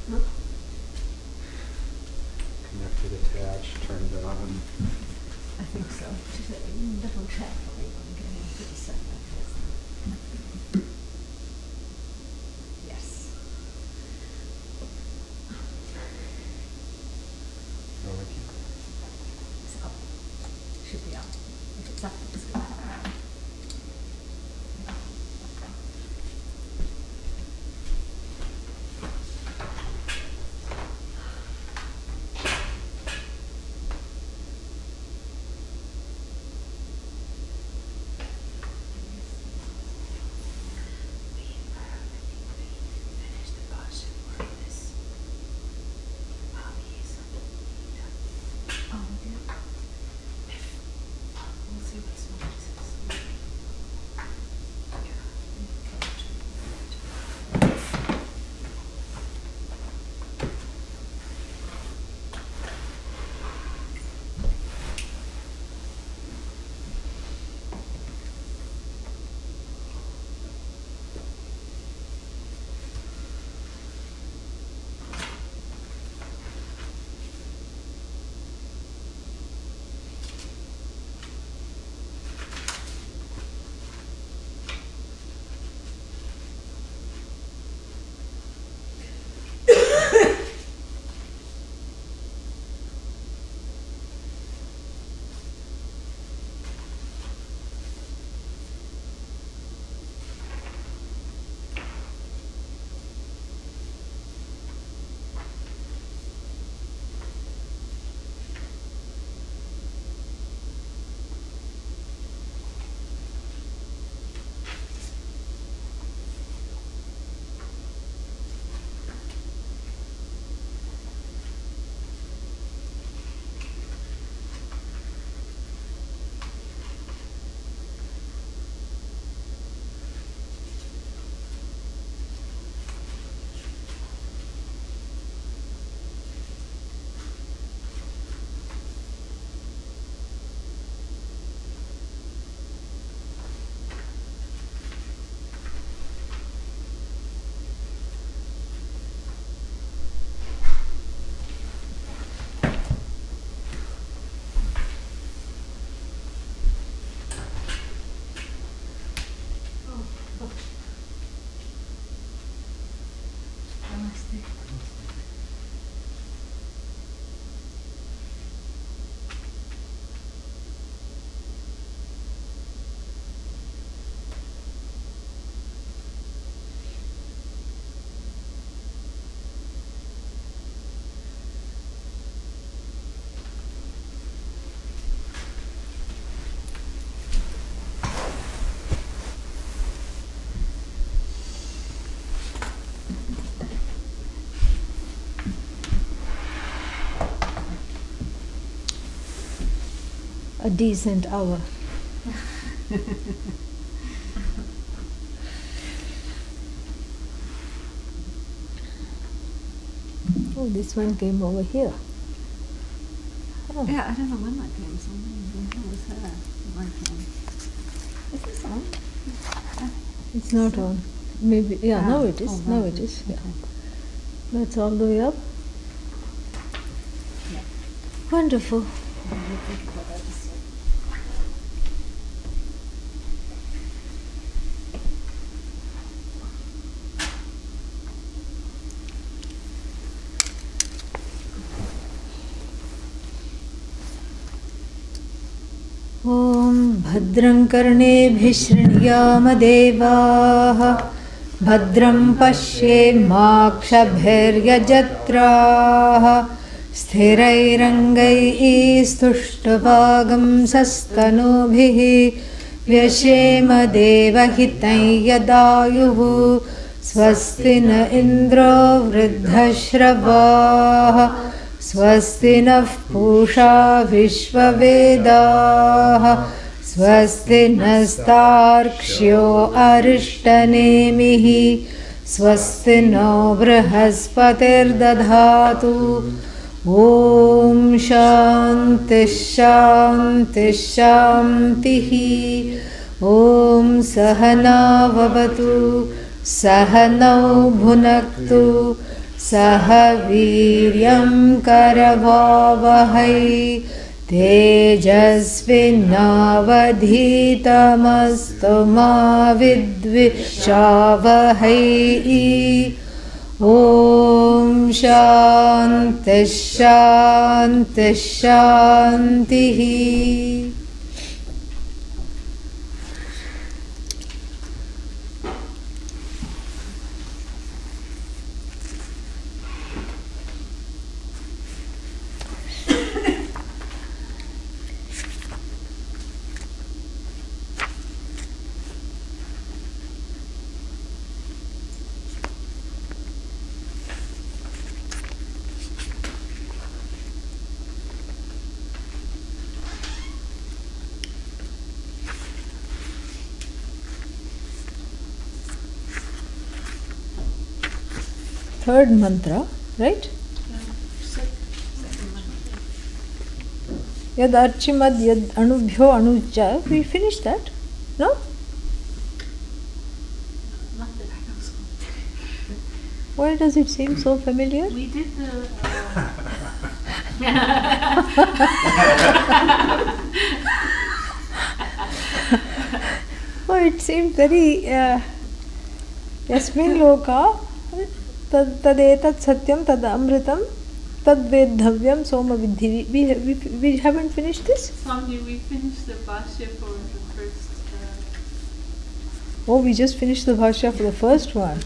Connected, attached, turned on. I think so. Just double check for me when I'm getting into the set like this. Yes. Oh, I can't. It's up. Should be up. If it's up, it's good. Oh, yeah. We'll see what small it is. Namaste. A decent hour. Oh, this one came over here. Oh. Yeah, I don't know when that came. So it was her. My phone. Is this on? It's not on. Maybe, yeah, now it is. Oh, now it is. Yeah. Okay. That's all the way up. Yeah. Wonderful. I didn't think about that just yet. ॐ भद्रं कर्णेभिः शृणुयामदेवाः भद्रं पश्येमाक्षभिर्यजत्राः स्थिरैरङ्गैस्तुष्टुवागुंसस्तनूभिः व्यशेम देवहितं यदायुः स्वस्ति न इन्द्रो वृद्धश्रवाः स्वस्ति नः पूषा विश्ववेदाः स्वस्ति नस्तार्क्ष्यो अरिष्टनेमिः स्वस्ति no बृहस्पतिर्दधातु ॐ शान्तिः शान्तिः शान्तिः ॐ सहना भवतु सहनौ भुनक्तु सह वीर्यं करवावहै तेजस्विनावधीतमस्तु मा विद्विषावहै ॐ शान्ति शान्ति शान्तिः. Third mantra, right? Yad archimad yad anubhyo anuja. We finished that? No? Not that I know so. Why does it seem so familiar? We did the. Oh, it seemed very yasmin loka tadetat satyam tad amritam tad vedhavyam soma vidhi. We haven't finished this? Swami, we finished the Bhashya for the first. Oh, we just finished the bhashya for the first one.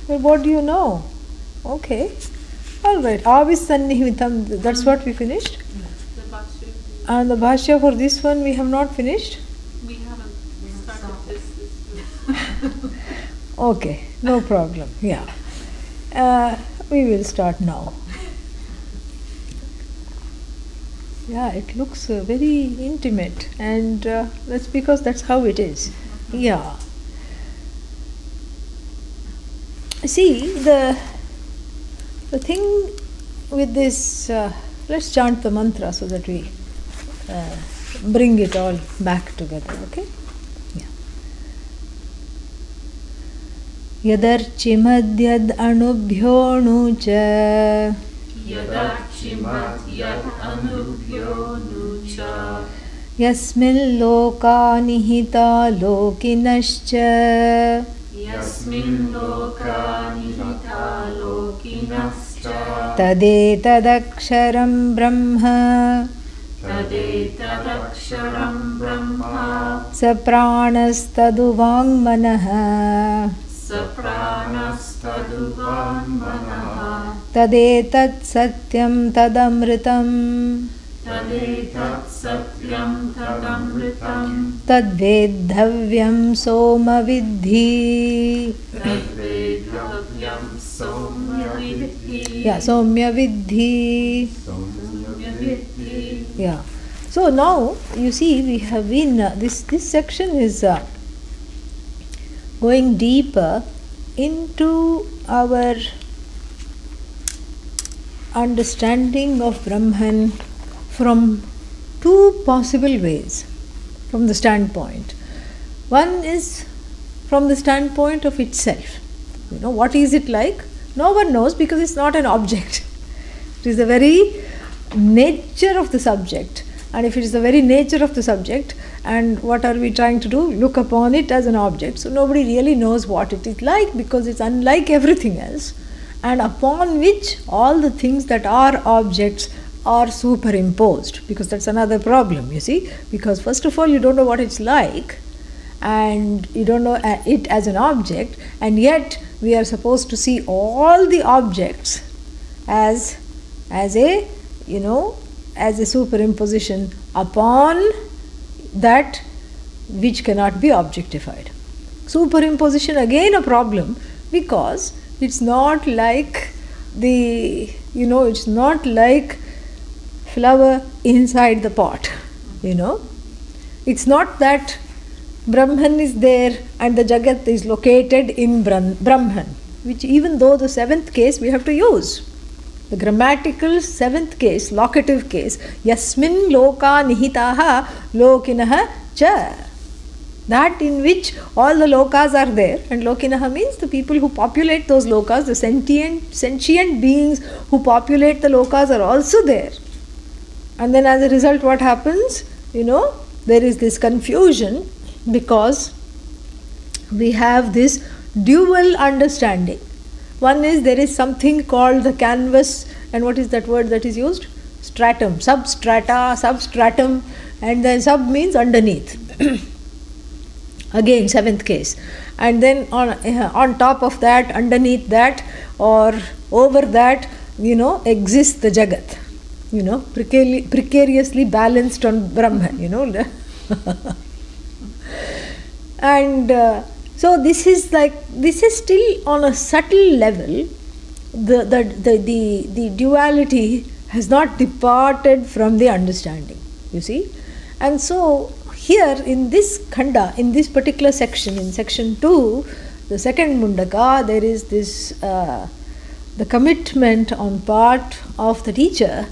Well, what do you know? Okay. All right. Avisannihimitam, that's what we finished. The Bhashya. And the bhashya for this one we have not finished. We haven't started this week. Okay, no problem. Yeah. We will start now. Yeah, it looks very intimate, and that's because that's how it is. Yeah. See, the thing with this, let's chant the mantra so that we bring it all back together, okay? Yeah. Yadarchimadyad anubhyonu cha Yadarchimadyad anubhyonu cha Yasmin loka nihita lokinascha Yasmin loka nihita lokinascha Tadetadaksharam brahma Tadetadaksharam brahma Sapranastaduvangmanaha Sapranastaduvangmanaha Tadetat satyam tadamritam Tadetat satyam tadamritam Tadvedhavyam soma vidhi. Tadvedhavyam somya vidhi. Yeah, somya vidhi. Somya vidhi. Yeah. So now you see we have been this section is going deeper into our understanding of Brahman from two possible ways from the standpoint. One is from the standpoint of itself. You know, what is it like? No one knows because it's not an object. It is the very nature of the subject. And if it is the very nature of the subject, and what are we trying to do? Look upon it as an object. So nobody really knows what it is like because it's unlike everything else, and upon which all the things that are objects are superimposed, because that's another problem, you see. Because first of all, you don't know what it's like, and you don't know it as an object, and yet we are supposed to see all the objects as a, you know, as a superimposition upon that which cannot be objectified. Superimposition, again a problem, because it's not like the, you know, it's not like flower inside the pot, you know. It's not that Brahman is there and the Jagat is located in Brahman, which even though the seventh case we have to use. The grammatical seventh case, locative case, Yasmin loka nihitaha lokinaha cha. that in which all the lokas are there, and Lokinaha means the people who populate those lokas, the sentient beings who populate the lokas are also there. And then as a result, what happens? There is this confusion because we have this dual understanding. One is there is something called the canvas, and what is that word that is used? Stratum, substrata, substratum, and then sub means underneath. Again, seventh case. And then on top of that, underneath that, or over that, exists the Jagat. Precariously balanced on Brahman, And so this is still on a subtle level. The duality has not departed from the understanding, you see. And so here in this khanda, in this particular section, in section 2, the second mundaka, there is this the commitment on part of the teacher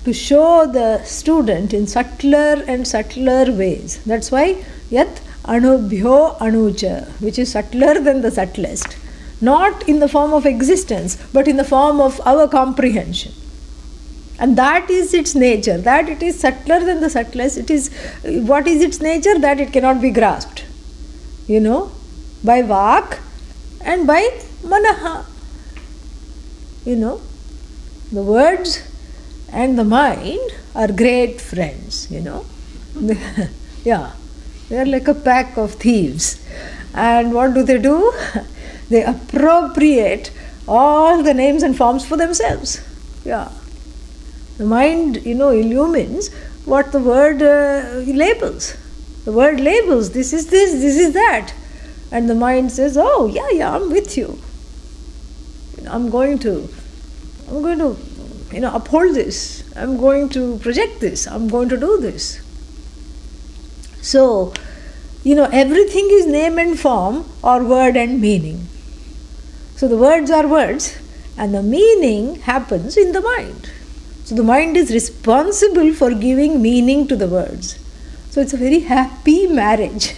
to show the student in subtler and subtler ways. That's why yat anubhyo anucha, which is subtler than the subtlest, not in the form of existence, but in the form of our comprehension. And that is its nature, that it is subtler than the subtlest. It is, what is its nature? That it cannot be grasped, by vak and by manaha. The words and the mind are great friends, Yeah, they are like a pack of thieves. And what do? They appropriate all the names and forms for themselves. Yeah. The mind, illumines what the word labels. The word labels, this is this is that. And the mind says, oh, yeah, I'm with you. I'm going to uphold this. I'm going to project this. I'm going to do this. So, everything is name and form or word and meaning. So the words are words and the meaning happens in the mind. So the mind is responsible for giving meaning to the words. So it's a very happy marriage.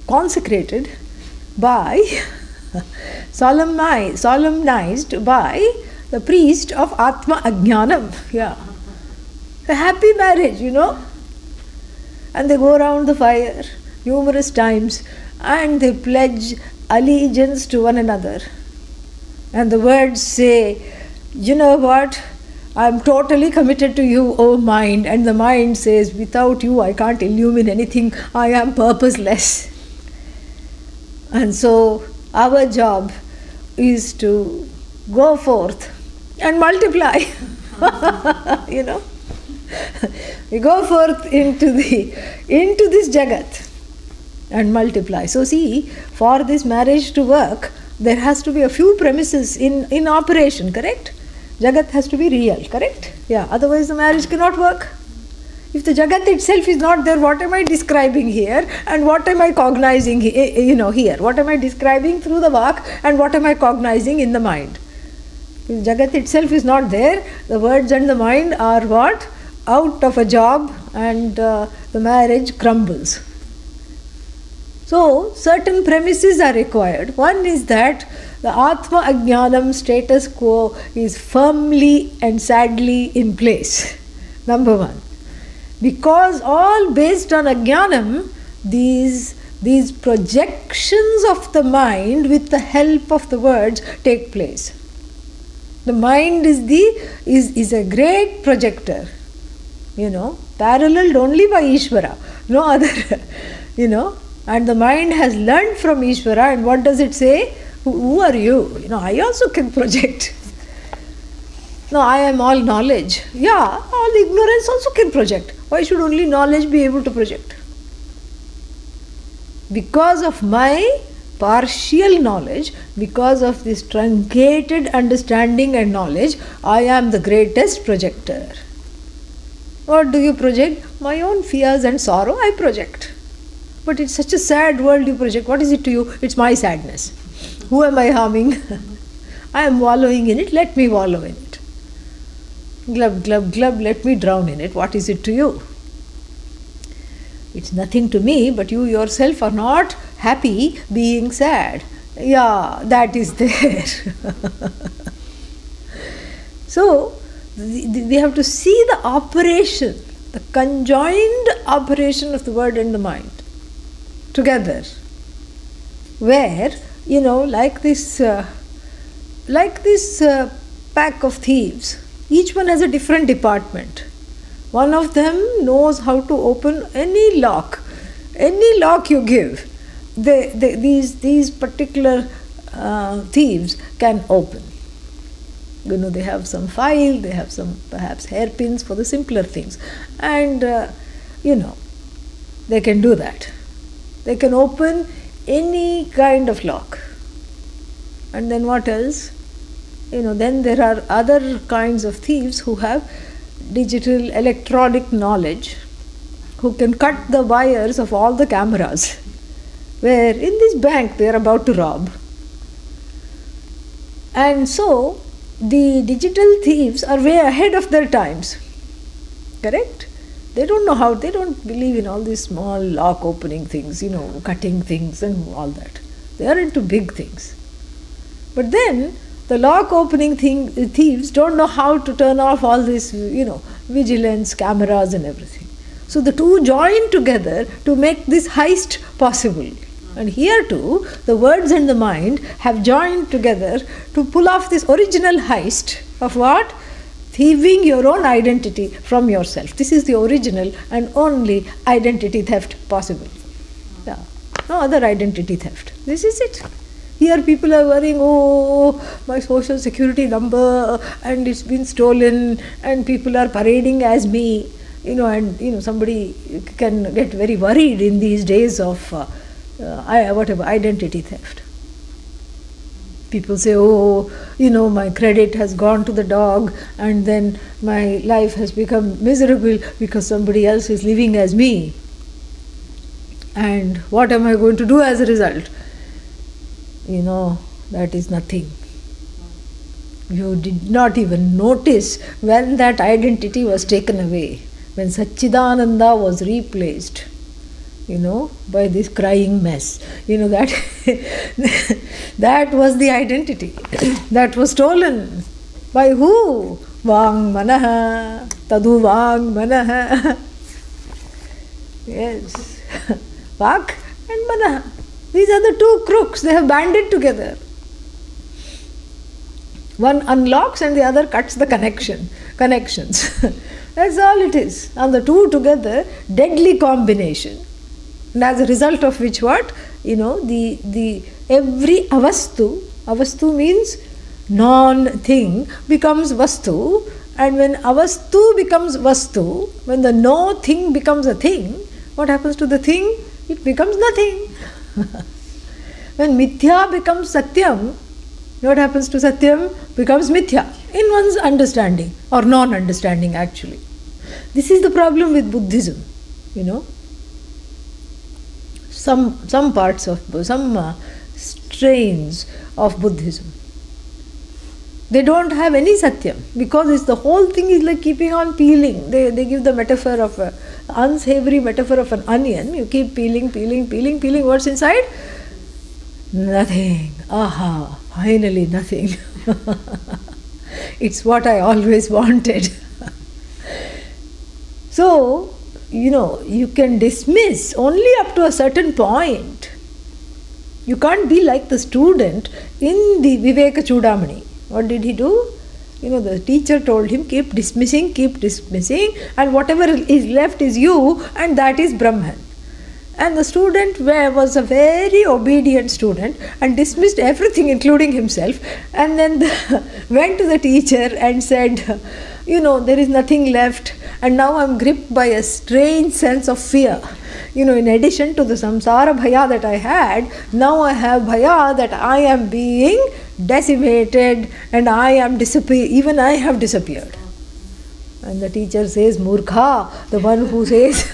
Consecrated by, solemnized by the priest of Atma Ajnanam. Yeah. A happy marriage, And they go around the fire numerous times and they pledge allegiance to one another. And the words say, you know what? I'm totally committed to you, O mind. And the mind says, without you I can't illumine anything. I am purposeless. And so our job is to go forth and multiply. We go forth into this Jagat and multiply. So see, for this marriage to work, there has to be a few premises in operation, correct? Jagat has to be real, correct? Yeah, otherwise the marriage cannot work. If the Jagat itself is not there, what am I describing here and what am I cognizing here? What am I describing through the vak and what am I cognizing in the mind? If Jagat itself is not there, the words and the mind are what? Out of a job, and the marriage crumbles. So, certain premises are required. One is that the Atma Ajnanam status quo is firmly and sadly in place. Number one. Because all based on Ajnanam, these projections of the mind with the help of the words take place. The mind is a great projector, paralleled only by Ishvara, no other, and the mind has learned from Ishvara, and what does it say? Who are you? I also can project. No, I am all knowledge. Yeah, all the ignorance also can project. Why should only knowledge be able to project? Because of my partial knowledge, because of this truncated understanding and knowledge, I am the greatest projector. What do you project? My own fears and sorrow I project. But it's such a sad world you project. What is it to you? It's my sadness. Who am I harming? I am wallowing in it. Let me wallow in it. Glub, glub, glub, let me drown in it. What is it to you? It's nothing to me, but you yourself are not happy being sad. Yeah, that is there. So, we have to see the operation, the conjoined operation of the word and the mind together. Where, like this pack of thieves, each one has a different department. One of them knows how to open any lock you give. These particular thieves can open. They have some file, they have some perhaps hairpins for the simpler things, and they can do that. They can open any kind of lock. And then what else? Then there are other kinds of thieves who have digital electronic knowledge, who can cut the wires of all the cameras, where in this bank they are about to rob. And so the digital thieves are way ahead of their times. Correct? They don't know how, they don't believe in all these small lock opening things, cutting things and all that. They are into big things. But then the lock opening thieves don't know how to turn off all this, vigilance, cameras and everything. So the two join together to make this heist possible. And here too, the words and the mind have joined together to pull off this original heist of what? Thieving your own identity from yourself. This is the original and only identity theft possible. Yeah. No other identity theft. This is it. Here people are worrying, my social security number, and it's been stolen, and people are parading as me, somebody can get very worried in these days of identity theft. People say, my credit has gone to the dog, and then my life has become miserable because somebody else is living as me. And what am I going to do as a result? That is nothing. You did not even notice when that identity was taken away, when Satchidananda was replaced, by this crying mess. That was the identity that was stolen. By who? Vang manaha, tadu vang manaha. Yes. Vak and manaha. These are the two crooks, they have banded together. One unlocks and the other cuts the connections. That's all it is. And the two together, deadly combination. And as a result of which what? The every avastu means non-thing becomes vastu, and when avastu becomes vastu, when the no thing becomes a thing, what happens to the thing? It becomes nothing. When mithya becomes satyam, what happens to satyam? Becomes mithya in one's understanding or non-understanding actually. This is the problem with Buddhism, Some parts of, some strains of Buddhism. They don't have any satyam because it's the whole thing is like keeping on peeling. They give the metaphor of unsavory metaphor of an onion. You keep peeling. What's inside? Nothing. Aha, finally nothing. It's what I always wanted. So, you can dismiss only up to a certain point. You can't be like the student in the Viveka Chudamani. What did he do? The teacher told him, keep dismissing, and whatever is left is you, and that is Brahman. And the student was a very obedient student and dismissed everything, including himself, and then went to the teacher and said, there is nothing left, and now I'm gripped by a strange sense of fear. In addition to the samsara bhaya that I had, now I have bhaya that I am being decimated and I am even I have disappeared. And the teacher says, Murkha, the one who says,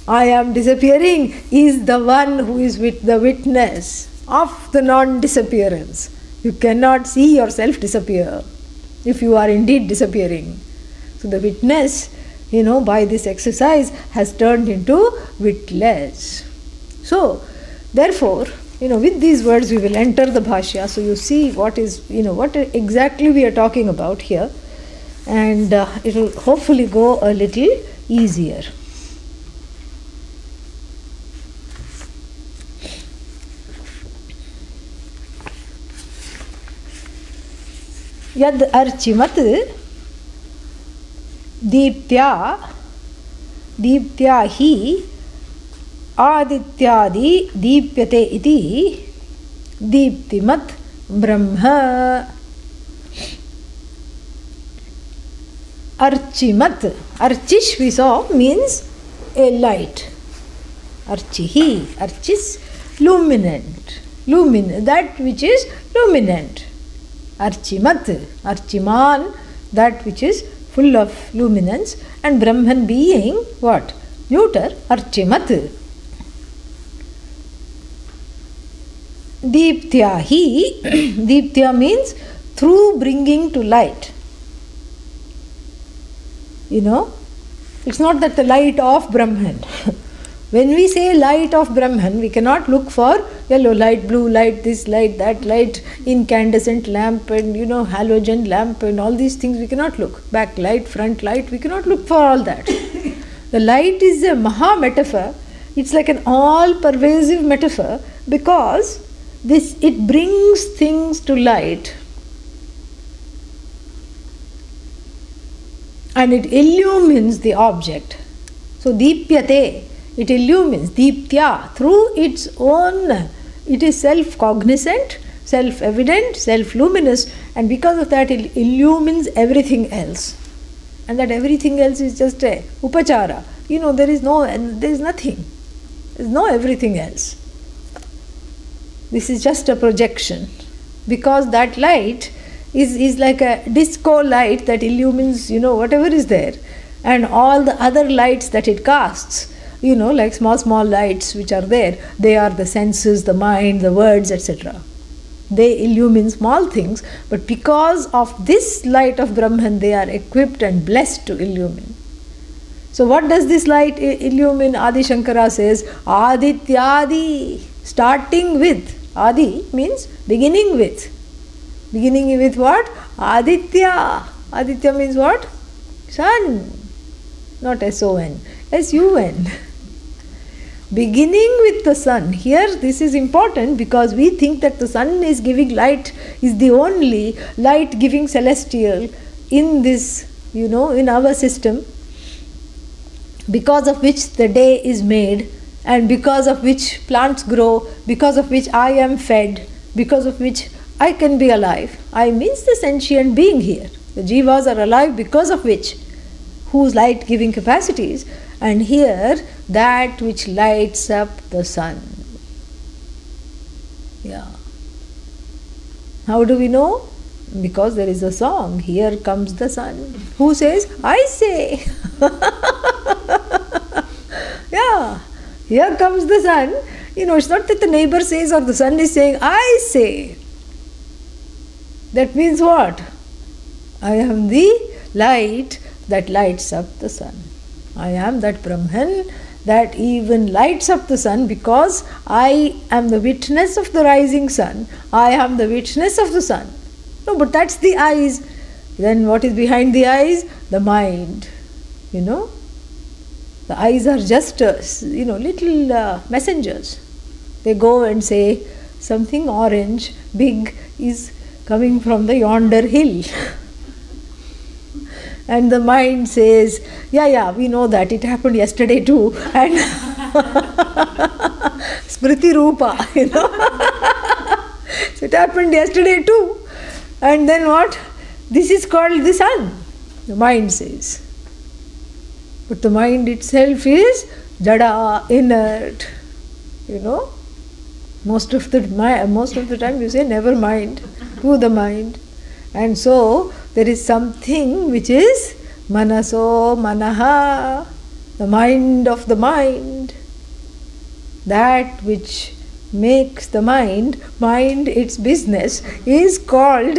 I am disappearing is the one who is with the witness of the non-disappearance. You cannot see yourself disappear if you are indeed disappearing. So the witness by this exercise has turned into witless. So, therefore, with these words we will enter the bhashya. So you see what exactly we are talking about here, and it will hopefully go a little easier. Yad archimat deeptya hi adityadi deepyate iti deeptimat brahma. Archimat, archish we saw means a light. Archihi, archis, luminant, that which is luminant. Archimat, archiman, that which is full of luminance, and Brahman being what? Neuter, archimat. Deeptya hi, deeptya means through bringing to light. It's not that the light of Brahman. When we say light of Brahman, we cannot look for yellow light, blue light, this light, that light, incandescent lamp and halogen lamp and all these things. We cannot look. Back light, front light, we cannot look for all that. The light is a maha metaphor. It's like an all-pervasive metaphor because it brings things to light. And it illumines the object. So deepyate, it illumines, deeptya, through its own, it is self-cognizant, self-evident, self-luminous, and because of that it illumines everything else. And that everything else is just a upachara. There is nothing. There is no everything else. This is just a projection. Because that light is like a disco light that illumines, whatever is there. And all the other lights that it casts, like small lights which are there, they are the senses, the mind, the words, etc. They illumine small things, but because of this light of Brahman, they are equipped and blessed to illumine. So what does this light illumine? Adi Shankara says, Adityadi, starting with. Adi means beginning with. Beginning with what? Aditya. Aditya means what? Sun. Not S-O-N. S-U-N. Beginning with the sun. Here this is important because we think that the sun is giving light, is the only light giving celestial in this, in our system, because of which the day is made and because of which plants grow, because of which I am fed, because of which I can be alive. I means the sentient being here. The jivas are alive because of which, whose light giving capacities, and here that which lights up the sun. Yeah. How do we know? Because there is a song, Here Comes the Sun. Who says? I say. Yeah. Here comes the sun. It's not that the neighbor says or the sun is saying, I say. That means what? I am the light that lights up the sun. I am that Brahman that even lights up the sun because I am the witness of the rising sun. I am the witness of the sun. No, but that's the eyes. Then what is behind the eyes? The mind. The eyes are just, little messengers. They go and say, something orange, big, is coming from the yonder hill. And the mind says, yeah, we know that. It happened yesterday too. And Smriti Rupa, So it happened yesterday too. And then what? This is called the sun, the mind says. But the mind itself is jada, inert. Most of the time you say never mind to the mind. And so there is something which is manaso manaha, the mind of the mind. That which makes the mind its business is called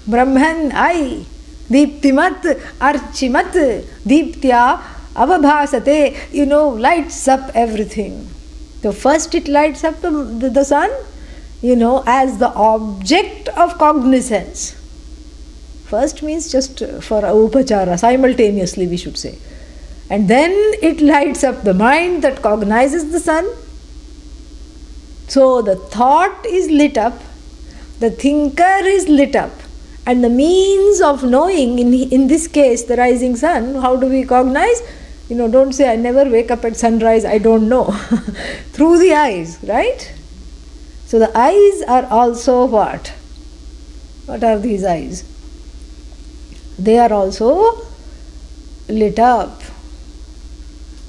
Brahman I. Deeptimat, Archimat, Deeptya, Avabhasate, lights up everything. So first it lights up the sun, as the object of cognizance. First means just for upachara, simultaneously we should say. And then it lights up the mind that cognizes the sun. So the thought is lit up, the thinker is lit up, and the means of knowing, in this case the rising sun, how do we cognize? Don't say I never wake up at sunrise, I don't know. Through the eyes, right? So the eyes are also what? What are these eyes? They are also lit up.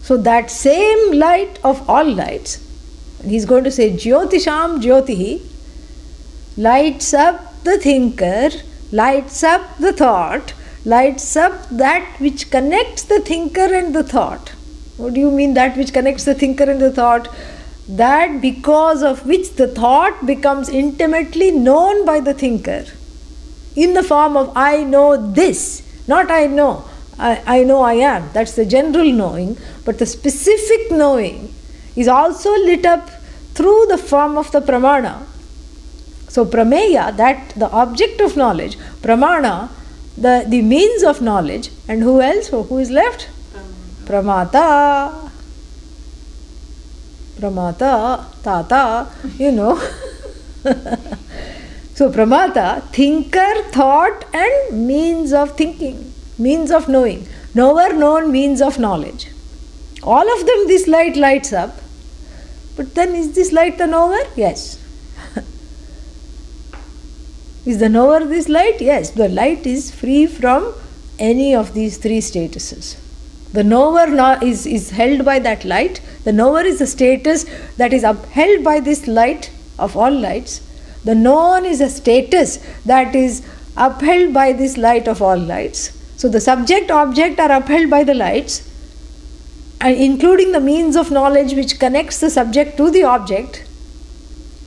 So that same light of all lights, he's going to say Jyotisham Jyotihi, lights up the thinker, lights up the thought, lights up that which connects the thinker and the thought. What do you mean that which connects the thinker and the thought? That because of which the thought becomes intimately known by the thinker in the form of I know this, not I know. I know I am. That's the general knowing. But the specific knowing is also lit up through the form of the pramana. So prameya, that the object of knowledge, pramana, the means of knowledge, and who else? Who is left? Pramata. Pramata, tata, So pramata, thinker, thought, and means of thinking, means of knowing. Knower, known, means of knowledge. All of them this light lights up. But then is this light the knower? Yes. Is the knower this light? Yes. The light is free from any of these three statuses. The knower is held by that light. The knower is a status that is upheld by this light of all lights. The known is a status that is upheld by this light of all lights. So the subject, object are upheld by the lights, and including the means of knowledge which connects the subject to the object.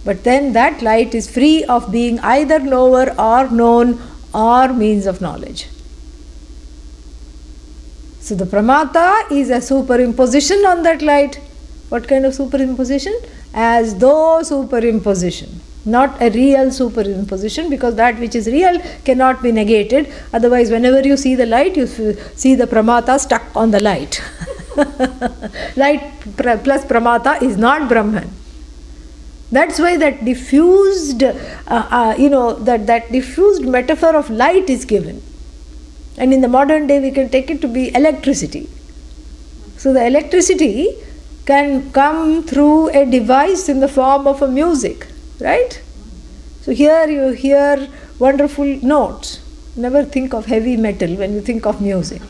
But then that light is free of being either knower or known or means of knowledge. So the pramata is a superimposition on that light. What kind of superimposition? As though superimposition. Not a real superimposition, because that which is real cannot be negated. Otherwise, whenever you see the light, you see the pramata stuck on the light. Light plus pramata is not Brahman. That's why that diffused, that diffused metaphor of light is given. And in the modern day, we can take it to be electricity. So the electricity can come through a device in the form of a music, right? So here you hear wonderful notes. Never think of heavy metal when you think of music.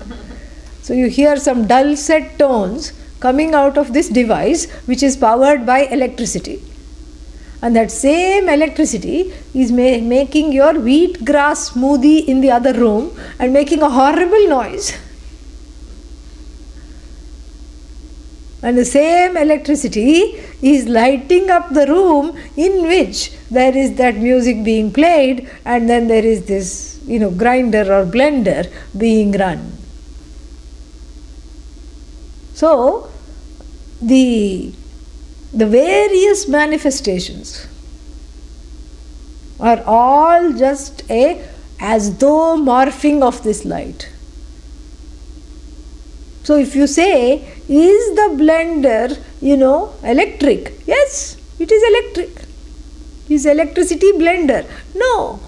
So you hear some dulcet tones coming out of this device, which is powered by electricity. And that same electricity is making your wheatgrass smoothie in the other room and making a horrible noise. And the same electricity is lighting up the room in which there is that music being played, and then there is this, grinder or blender being run. So, the various manifestations are all just as though morphing of this light. So if you say, is the blender, electric? Yes, it is electric. Is electricity blender? No.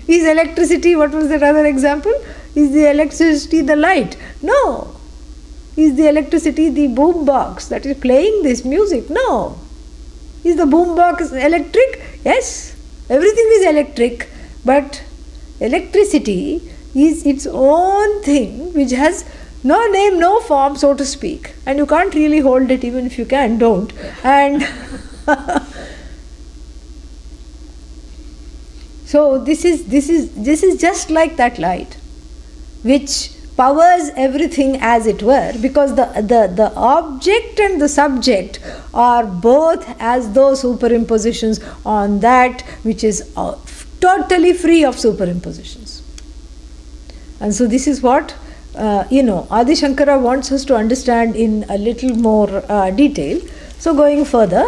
Is electricity, what was that other example? Is the electricity the light? No. Is the electricity the boom box that is playing this music? No. Is the boom box electric? Yes. Everything is electric, but electricity is its own thing which has no name, no form, so to speak. And you can't really hold it, even if you can, don't. And so this is just like that light, which powers everything as it were, because the object and the subject are both as though superimpositions on that which is totally free of superimpositions. And so this is what Adi Shankara wants us to understand in a little more detail. So going further,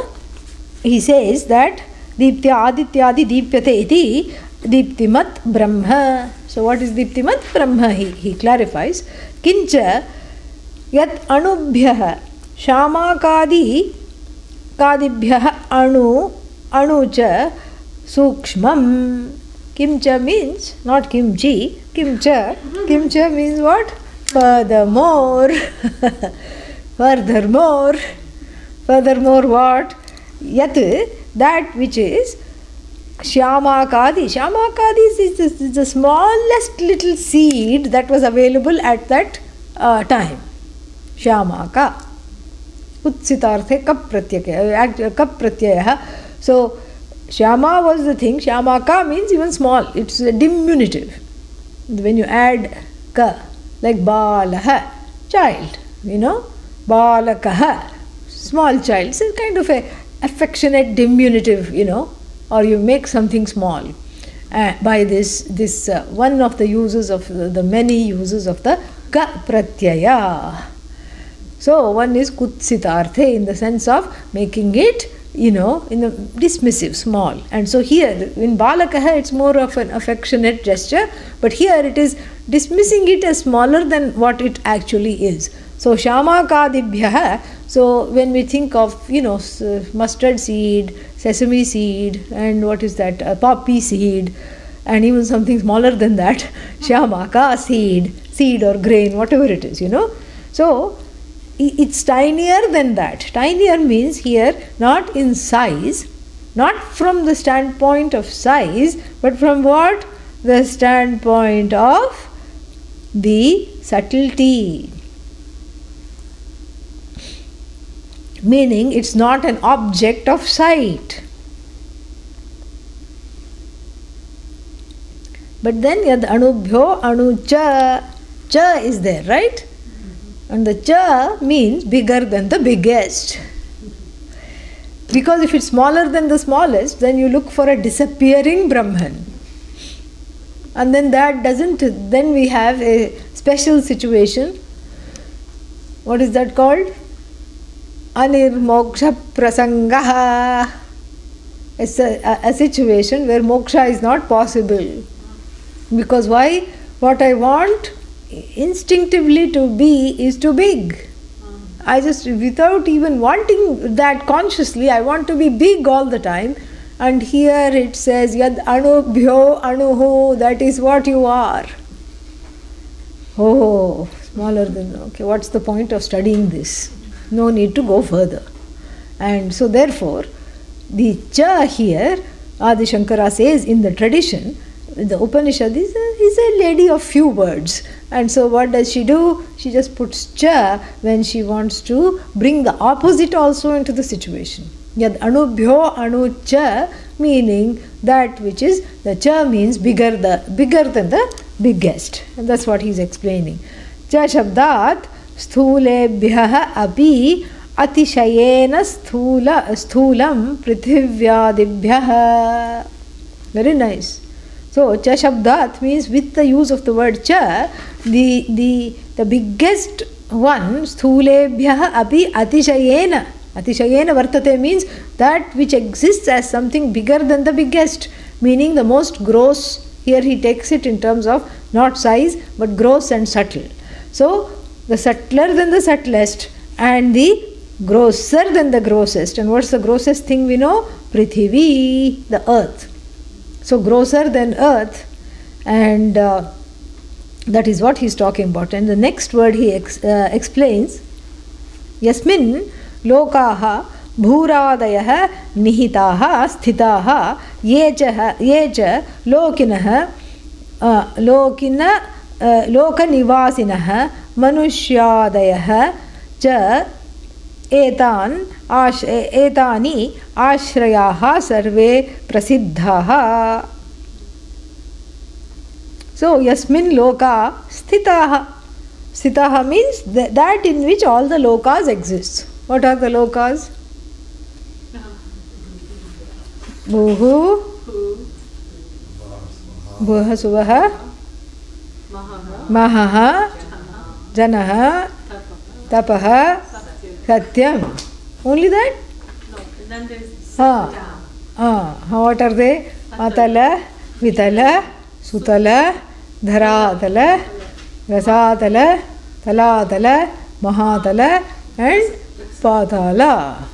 he says that Deeptya Adityadi Deepyate iti Deeptimat Brahma. So what is Deeptimat Brahma? He clarifies. Kincha Yat Anubhyah Shamakadi Kadibhyah Anucha Sukshmam. Kimcha means not kimchi. Kimcha means what? Furthermore. Furthermore what? Yat, that which is Shyamakadi. Shyamakadi is the smallest little seed that was available at that time. Shyamaka. Utsitarthe kap pratyaya. So Shyama was the thing. Shyamaka means even small. It's a diminutive. When you add ka, like balaha, child, balakaha, small child. It's a kind of a affectionate diminutive, or you make something small by this one of the uses of the many uses of the ka pratyaya. So one is kutsitarthe in the sense of making it, in a dismissive, small. And so here in balakaha it's more of an affectionate gesture, but here it is dismissing it as smaller than what it actually is. So shamakadibhyah. So when we think of mustard seed, sesame seed, and what is that, poppy seed, and even something smaller than that, shamaka seed or grain, whatever it is, So it's tinier than that. Tinier means here not in size, not from the standpoint of size, but from what? The standpoint of the subtlety. Meaning it's not an object of sight. But then yad anubhyo anucha, cha is there, right? And the cha means bigger than the biggest. Because if it's smaller than the smallest, then you look for a disappearing Brahman. And then then we have a special situation. What is that called? Anirmoksha prasangaha. It's a situation where moksha is not possible. Because why? What I want instinctively to be is too big. I just, without even wanting that consciously, I want to be big all the time. And here it says, Yad anubhyo anuhu, that is what you are. Oh, smaller than, okay, what's the point of studying this? No need to go further. And so therefore, the cha here, Adi Shankara says in the tradition, the Upanishad is a lady of few words. And so what does she do? She just puts cha when she wants to bring the opposite also into the situation. Yad anubhyo anucha, meaning that which is, the cha means bigger than the biggest. And that's what he's explaining. Cha shabdat sthulebhyah api atishayena sthulam prithivadibhyah. Very nice. So, cha shabdat means with the use of the word cha, the biggest one, sthulebhyah api atishayena. Atishayena vartate means that which exists as something bigger than the biggest, meaning the most gross. Here he takes it in terms of not size, but gross and subtle. So, the subtler than the subtlest and the grosser than the grossest. And what's the grossest thing we know? Prithivi, the earth. So grosser than earth, and that is what he is talking about. And the next word he explains, Yasmin lokaha bhuradayah nihitaha sthitaha yecha lokinah lokanivasinah manushyadayah cha etani ashrayaha sarve prasiddhaha. So yasmin loka sthitaha. Sthitaha means that in which all the lokas exist. What are the lokas? Bhuah Suvah Mahaha Janaha Tapaha Satyam. Only that? Then there's What are they? Atala, Vitala, Sutala, Dharatala, Rasatala, Talatala, Mahatala, and Patala.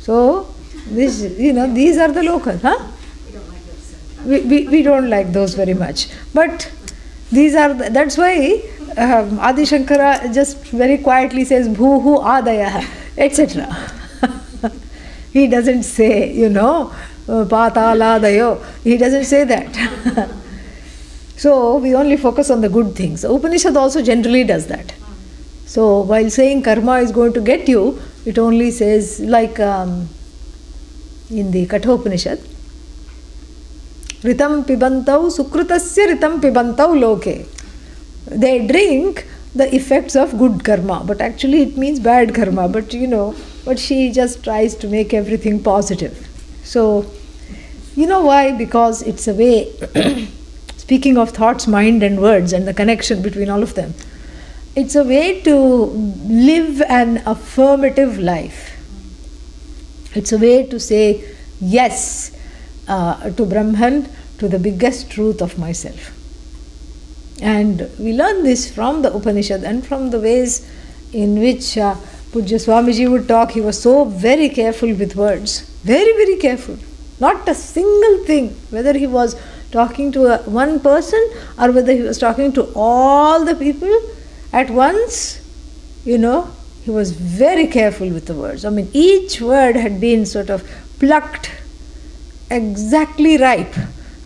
So, these are the locals, huh? We don't like those very much. But these are, that's why Adi Shankara just very quietly says, Bhuhu Adaya, etc. He doesn't say, Patala Dayo. He doesn't say that. So, we only focus on the good things. Upanishad also generally does that. So, while saying karma is going to get you, it only says, like in the Kathopanishad, Ritam pibantau sukrutasya ritam pibantau loke. They drink the effects of good karma, but actually it means bad karma. But but she just tries to make everything positive. So, why? Because it's a way, speaking of thoughts, mind and words and the connection between all of them, it's a way to live an affirmative life. It's a way to say yes to Brahman, to the biggest truth of myself. And we learn this from the Upanishad and from the ways in which Pujya Swamiji would talk. He was so very careful with words, very, very careful. Not a single thing, whether he was talking to one person or whether he was talking to all the people at once, he was very careful with the words. I mean, each word had been sort of plucked exactly ripe,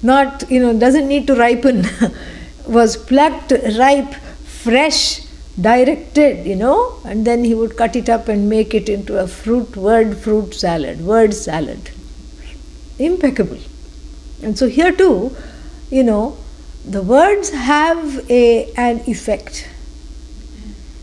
not, doesn't need to ripen, was plucked ripe, fresh, directed, and then he would cut it up and make it into a fruit salad, word salad. Impeccable. And so here too, the words have an effect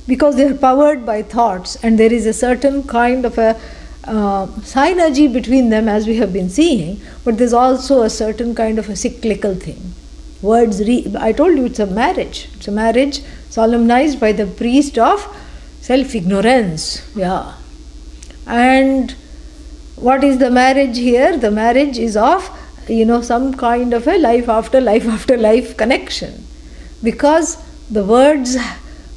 because they are powered by thoughts, and there is a certain kind of a synergy between them, as we have been seeing, but there's also a certain kind of a cyclical thing. Words, I told you it's a marriage. It's a marriage solemnized by the priest of self-ignorance. Yeah. And what is the marriage here? The marriage is of, some kind of a life after life connection. Because the words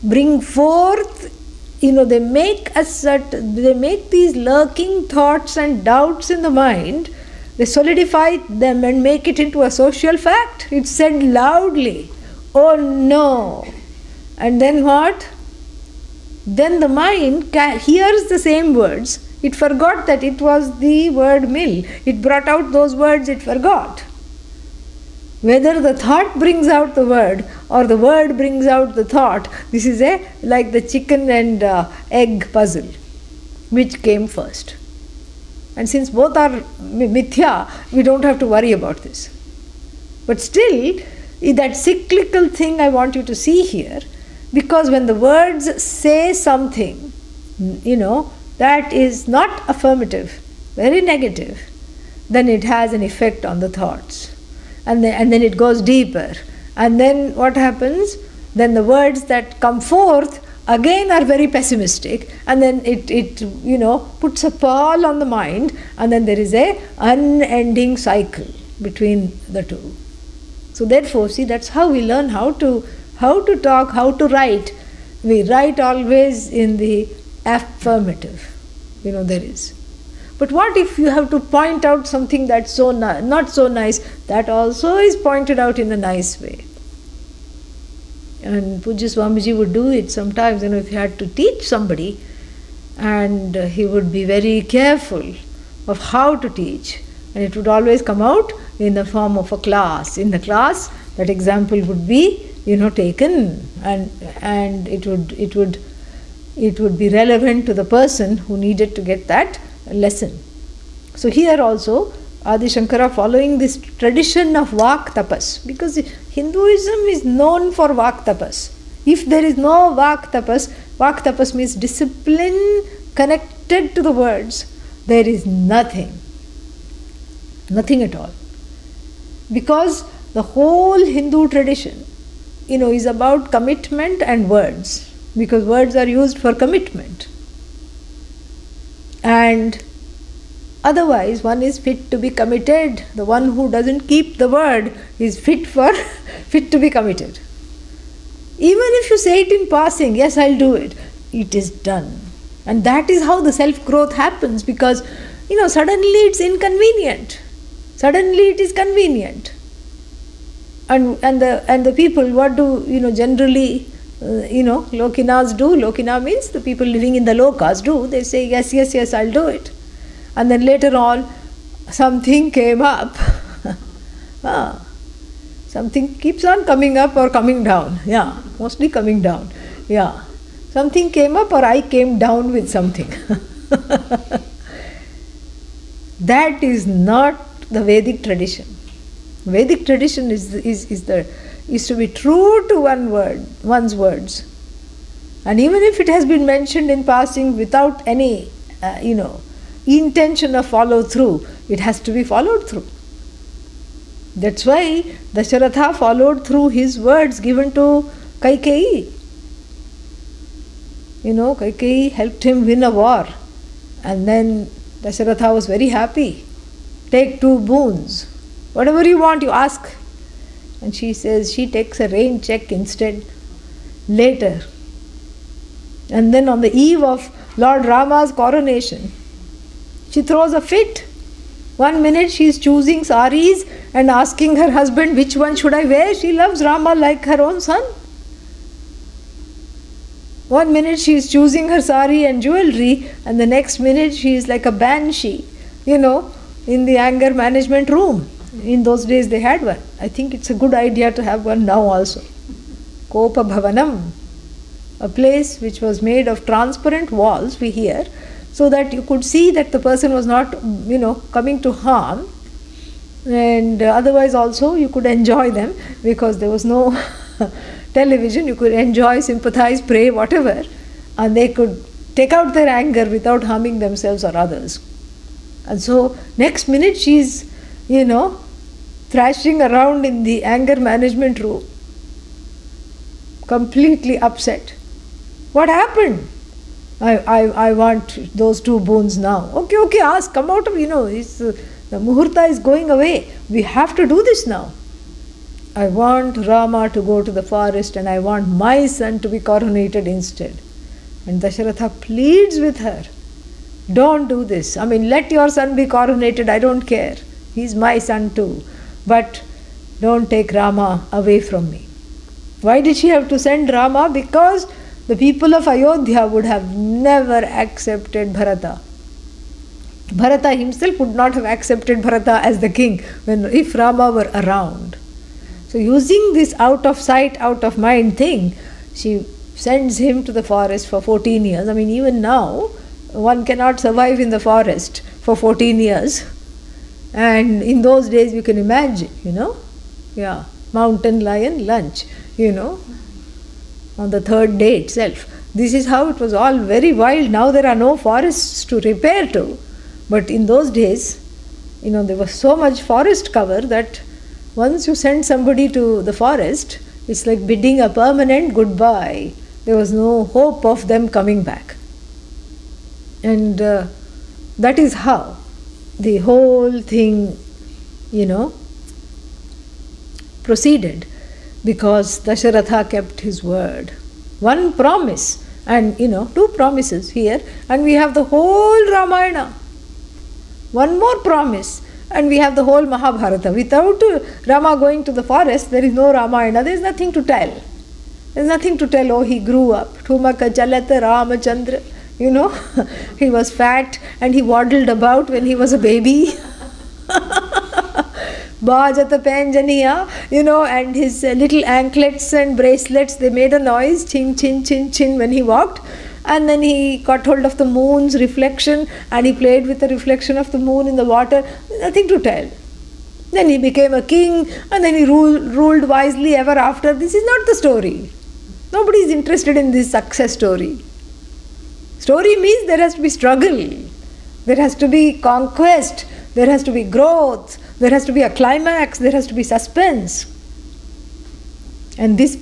bring forth, they make these lurking thoughts and doubts in the mind, they solidify them and make it into a social fact. It's said loudly. Oh no! And then what? Then the mind hears the same words. It forgot that it was the word mill. It brought out those words it forgot. Whether the thought brings out the word or the word brings out the thought, this is like the chicken and egg puzzle. Which came first? And since both are mithya, we don't have to worry about this. But still, that cyclical thing I want you to see here, because when the words say something, that is not affirmative, very negative, then it has an effect on the thoughts. And then it goes deeper. And then what happens? Then the words that come forth again are very pessimistic, and then it puts a pall on the mind, and then there is a unending cycle between the two. So therefore, see, that's how we learn how to talk, how to write. We write always in the affirmative. There is. But what if you have to point out something that's not so nice? That also is pointed out in a nice way. And Pujya Swamiji would do it sometimes, if he had to teach somebody, and he would be very careful of how to teach, and it would always come out in the form of a class. In the class, that example would be, taken, and it would be relevant to the person who needed to get that lesson. So here also, Adi Shankara following this tradition of Vak Tapas, because Hinduism is known for Vak Tapas. If there is no Vak Tapas means discipline connected to the words. There is nothing at all. Because the whole Hindu tradition, is about commitment and words, because words are used for commitment. And otherwise, one is fit to be committed. The one who doesn't keep the word is fit to be committed. Even if you say it in passing, yes, I'll do it, it is done. And that is how the self-growth happens, because, suddenly it's inconvenient. Suddenly it is convenient. And the people, what do, generally, Lokinas do? Lokina means the people living in the lokas do. They say, yes, yes, yes, I'll do it. And then later on, something came up. Something keeps on coming up or coming down. Yeah, mostly coming down. Yeah. Something came up or I came down with something. That is not the Vedic tradition. Vedic tradition is to be true to one's words. And even if it has been mentioned in passing without any, intention of follow through, it has to be followed through. That's why Dasharatha followed through his words given to Kaikeyi. Kaikeyi helped him win a war. And then Dasharatha was very happy. Take 2 boons. Whatever you want, you ask. And she says she takes a rain check instead later. And then on the eve of Lord Rama's coronation, she throws a fit. 1 minute she is choosing saris and asking her husband, which one should I wear? She loves Rama like her own son. 1 minute she is choosing her sari and jewelry, and the next minute she is like a banshee, in the anger management room. In those days they had one. I think it's a good idea to have one now also. Kopa Bhavanam, a place which was made of transparent walls, we hear, so that you could see that the person was not, coming to harm, and otherwise also you could enjoy them, because there was no television. You could enjoy, sympathize, pray, whatever, and they could take out their anger without harming themselves or others. And so next minute she's, thrashing around in the anger management room, completely upset. What happened? I want those 2 boons now. Okay, ask, come out of, the muhurta is going away. We have to do this now. I want Rama to go to the forest and I want my son to be coronated instead. And Dasharatha pleads with her, don't do this. Let your son be coronated, I don't care. He's my son too. But don't take Rama away from me. Why did she have to send Rama? Because the people of Ayodhya would have never accepted Bharata. Bharata himself would not have accepted Bharata as the king if Rama were around. So using this out of sight, out of mind thing, she sends him to the forest for 14 years. Even now, one cannot survive in the forest for 14 years. And in those days, you can imagine, yeah, mountain lion lunch, on the 3rd day itself. This is how it was all very wild. Now there are no forests to repair to. But in those days, there was so much forest cover that once you send somebody to the forest, it's like bidding a permanent goodbye. There was no hope of them coming back. And that is how the whole thing, proceeded, because Dasharatha kept his word. 1 promise and, 2 promises here, and we have the whole Ramayana. 1 more promise, and we have the whole Mahabharata. Without Rama going to the forest, there is no Ramayana. There is nothing to tell. There is nothing to tell. Oh, he grew up. Thumaka Chalata Ramachandra. He was fat and he waddled about when he was a baby. Bhajata Panjaniya, and his little anklets and bracelets, they made a noise, ching, chin, chin, chin, when he walked. And then he got hold of the moon's reflection and he played with the reflection of the moon in the water. Nothing to tell. Then he became a king and then he ruled wisely ever after. This is not the story. Nobody is interested in this success story. Story means there has to be struggle. There has to be conquest. there has to be growth, there has to be a climax, there has to be suspense. And these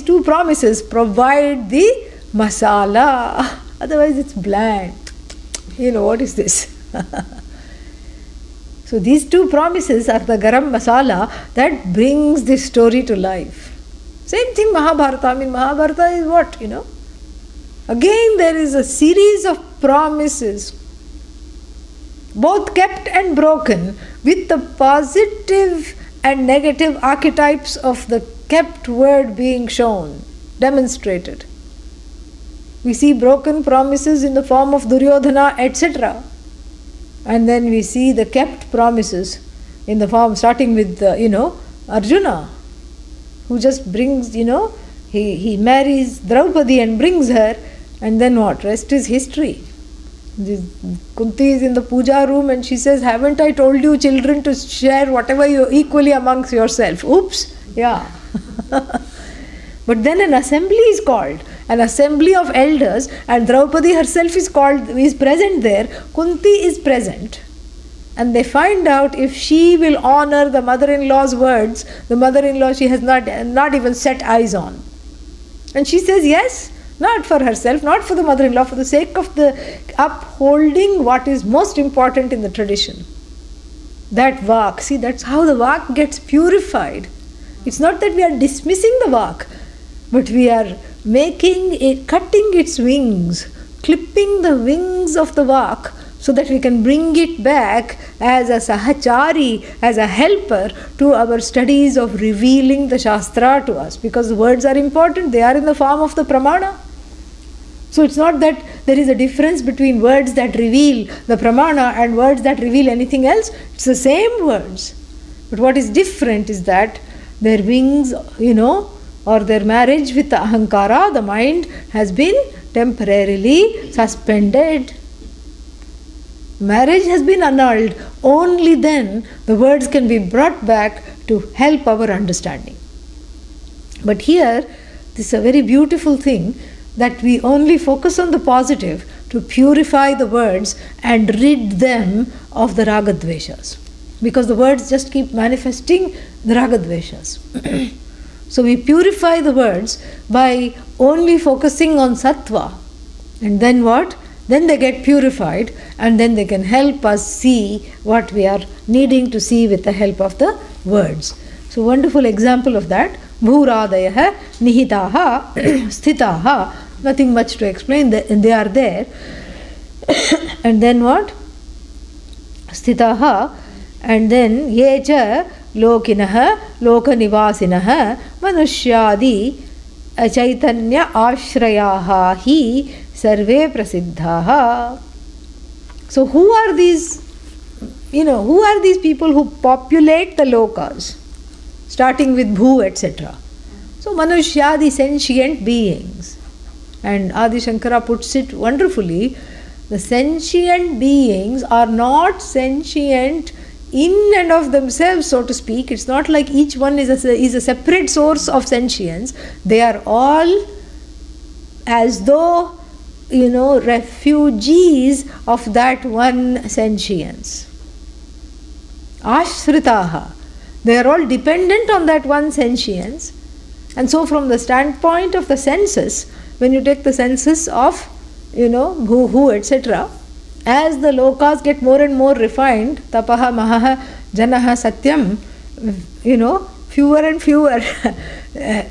two promises provide the masala. Otherwise it's bland. What is this? So these two promises are the garam masala that brings this story to life. Same thing Mahabharata. Mahabharata is what? Again there is a series of promises, both kept and broken, with the positive and negative archetypes of the kept word being shown, demonstrated. We see broken promises in the form of Duryodhana, etc. And then we see the kept promises in the form, starting with, Arjuna, who just brings, he marries Draupadi and brings her, and then what? Rest is history. Kunti is in the puja room and she says, haven't I told you children to share whatever you equally amongst yourself? Oops, yeah. But then an assembly is called, an assembly of elders, and Draupadi herself is present there. Kunti is present. And they find out if she will honor the mother-in-law's words, the mother-in-law she has not even set eyes on. And she says yes, not for herself, not for the mother-in-law, for the sake of the upholding what is most important in the tradition. That vak, see, that's how the vak gets purified. It's not that we are dismissing the vak, but we are cutting its wings, clipping the wings of the vak, so that we can bring it back as a sahachari, as a helper to our studies of revealing the Shastra to us. Because the words are important, they are in the form of the pramana. So it's not that there is a difference between words that reveal the pramana and words that reveal anything else. It's the same words. But what is different is that their wings, or their marriage with the ahankara, the mind, has been temporarily suspended. Marriage has been annulled. Only then the words can be brought back to help our understanding. But here, this is a very beautiful thing, that we only focus on the positive to purify the words and rid them of the ragadveshas. Because the words just keep manifesting the ragadveshas. So we purify the words by only focusing on sattva. And then what? Then they get purified, and then they can help us see what we are needing to see with the help of the words. So wonderful example of that. Bhuradayaha nihitaha sthitaha. Nothing much to explain, they are there. And then what? Sthitaha. And then yecha lokinaha lokanivasinaha manushyadi chaitanya ashrayaha hi sarve prasiddhaha. So who are these people who populate the lokas, starting with bhu, etc. So manushyadi, sentient beings. And Adi Shankara puts it wonderfully, the sentient beings are not sentient in and of themselves, so to speak. It's not like each one is a separate source of sentience. They are all as though, refugees of that one sentience. Ashritaha. They are all dependent on that one sentience. And so from the standpoint of the senses, when you take the senses of, bhu, etc., as the lokas get more and more refined, tapaha, mahaha, janaha, satyam, fewer and fewer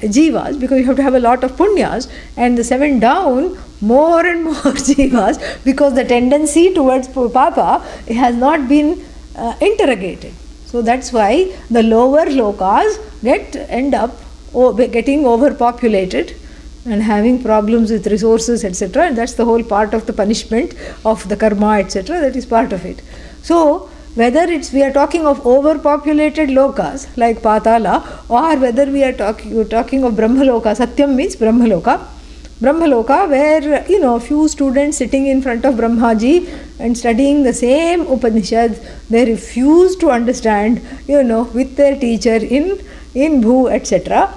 jivas, because you have to have a lot of punyas, and the 7 down, more and more jivas, because the tendency towards papa has not been interrogated. So that's why the lower lokas end up getting overpopulated and having problems with resources, etc. And that's the whole part of the punishment of the karma, etc. That is part of it. So whether we are talking of overpopulated lokas like Patala, or whether we are talking of Brahmaloka, Satyam means Brahmaloka. Brahmaloka, where few students sitting in front of Brahmaji and studying the same Upanishads, they refuse to understand, with their teacher in Bhu, etc.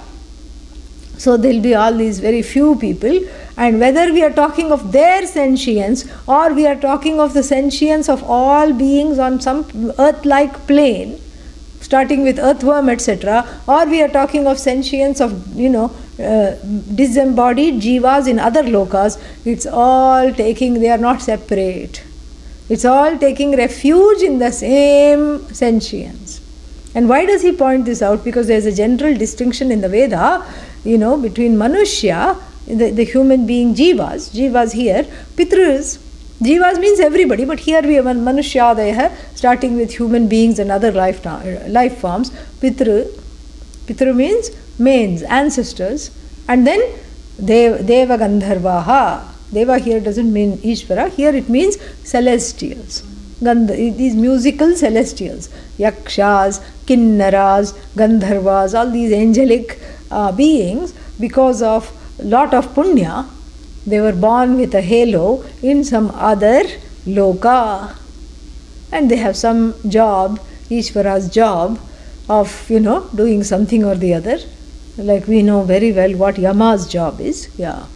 So there will be all these very few people, and whether we are talking of their sentience or we are talking of the sentience of all beings on some earth-like plane, starting with earthworm, etc., or we are talking of sentience of, disembodied jivas in other lokas. It's all taking, they are not separate. It's all taking refuge in the same sentience. And why does he point this out? Because there is a general distinction in the Veda, between Manushya, the human being, jivas here, Pitrus. Jivas means everybody, but here we have Manushya, starting with human beings and other life forms. Pitru means mains, ancestors. And then Deva Gandharvaha. Deva here doesn't mean Ishvara, here it means celestials. These musical celestials. Yakshas, Kinnaras, Gandharvas, all these angelic beings, because of lot of punya, they were born with a halo in some other loka. And they have some job, Ishvara's job, of, doing something or the other. Like we know very well what Yama's job is. Yeah.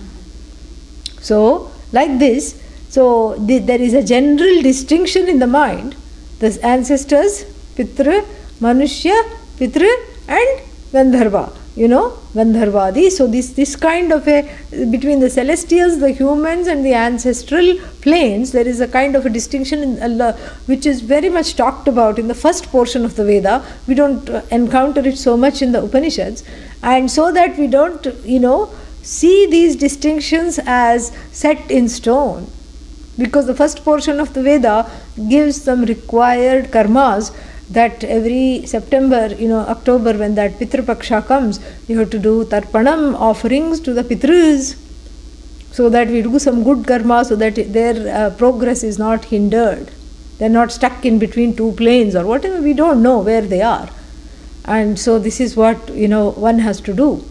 So, like this, there is a general distinction in the mind. The ancestors, Pitra, Manushya, Pitra and Gandharva. Gandharvadi. So this kind of between the celestials, the humans and the ancestral planes, there is a kind of a distinction in Allah, which is very much talked about in the first portion of the Veda. We don't encounter it so much in the Upanishads. And so that we don't, see these distinctions as set in stone. Because the first portion of the Veda gives some required karmas, that every September, October, when that Pitru Paksha comes, you have to do Tarpanam offerings to the Pitrus, so that we do some good karma, so that their progress is not hindered. They're not stuck in between two planes or whatever, we don't know where they are. And so this is what, one has to do.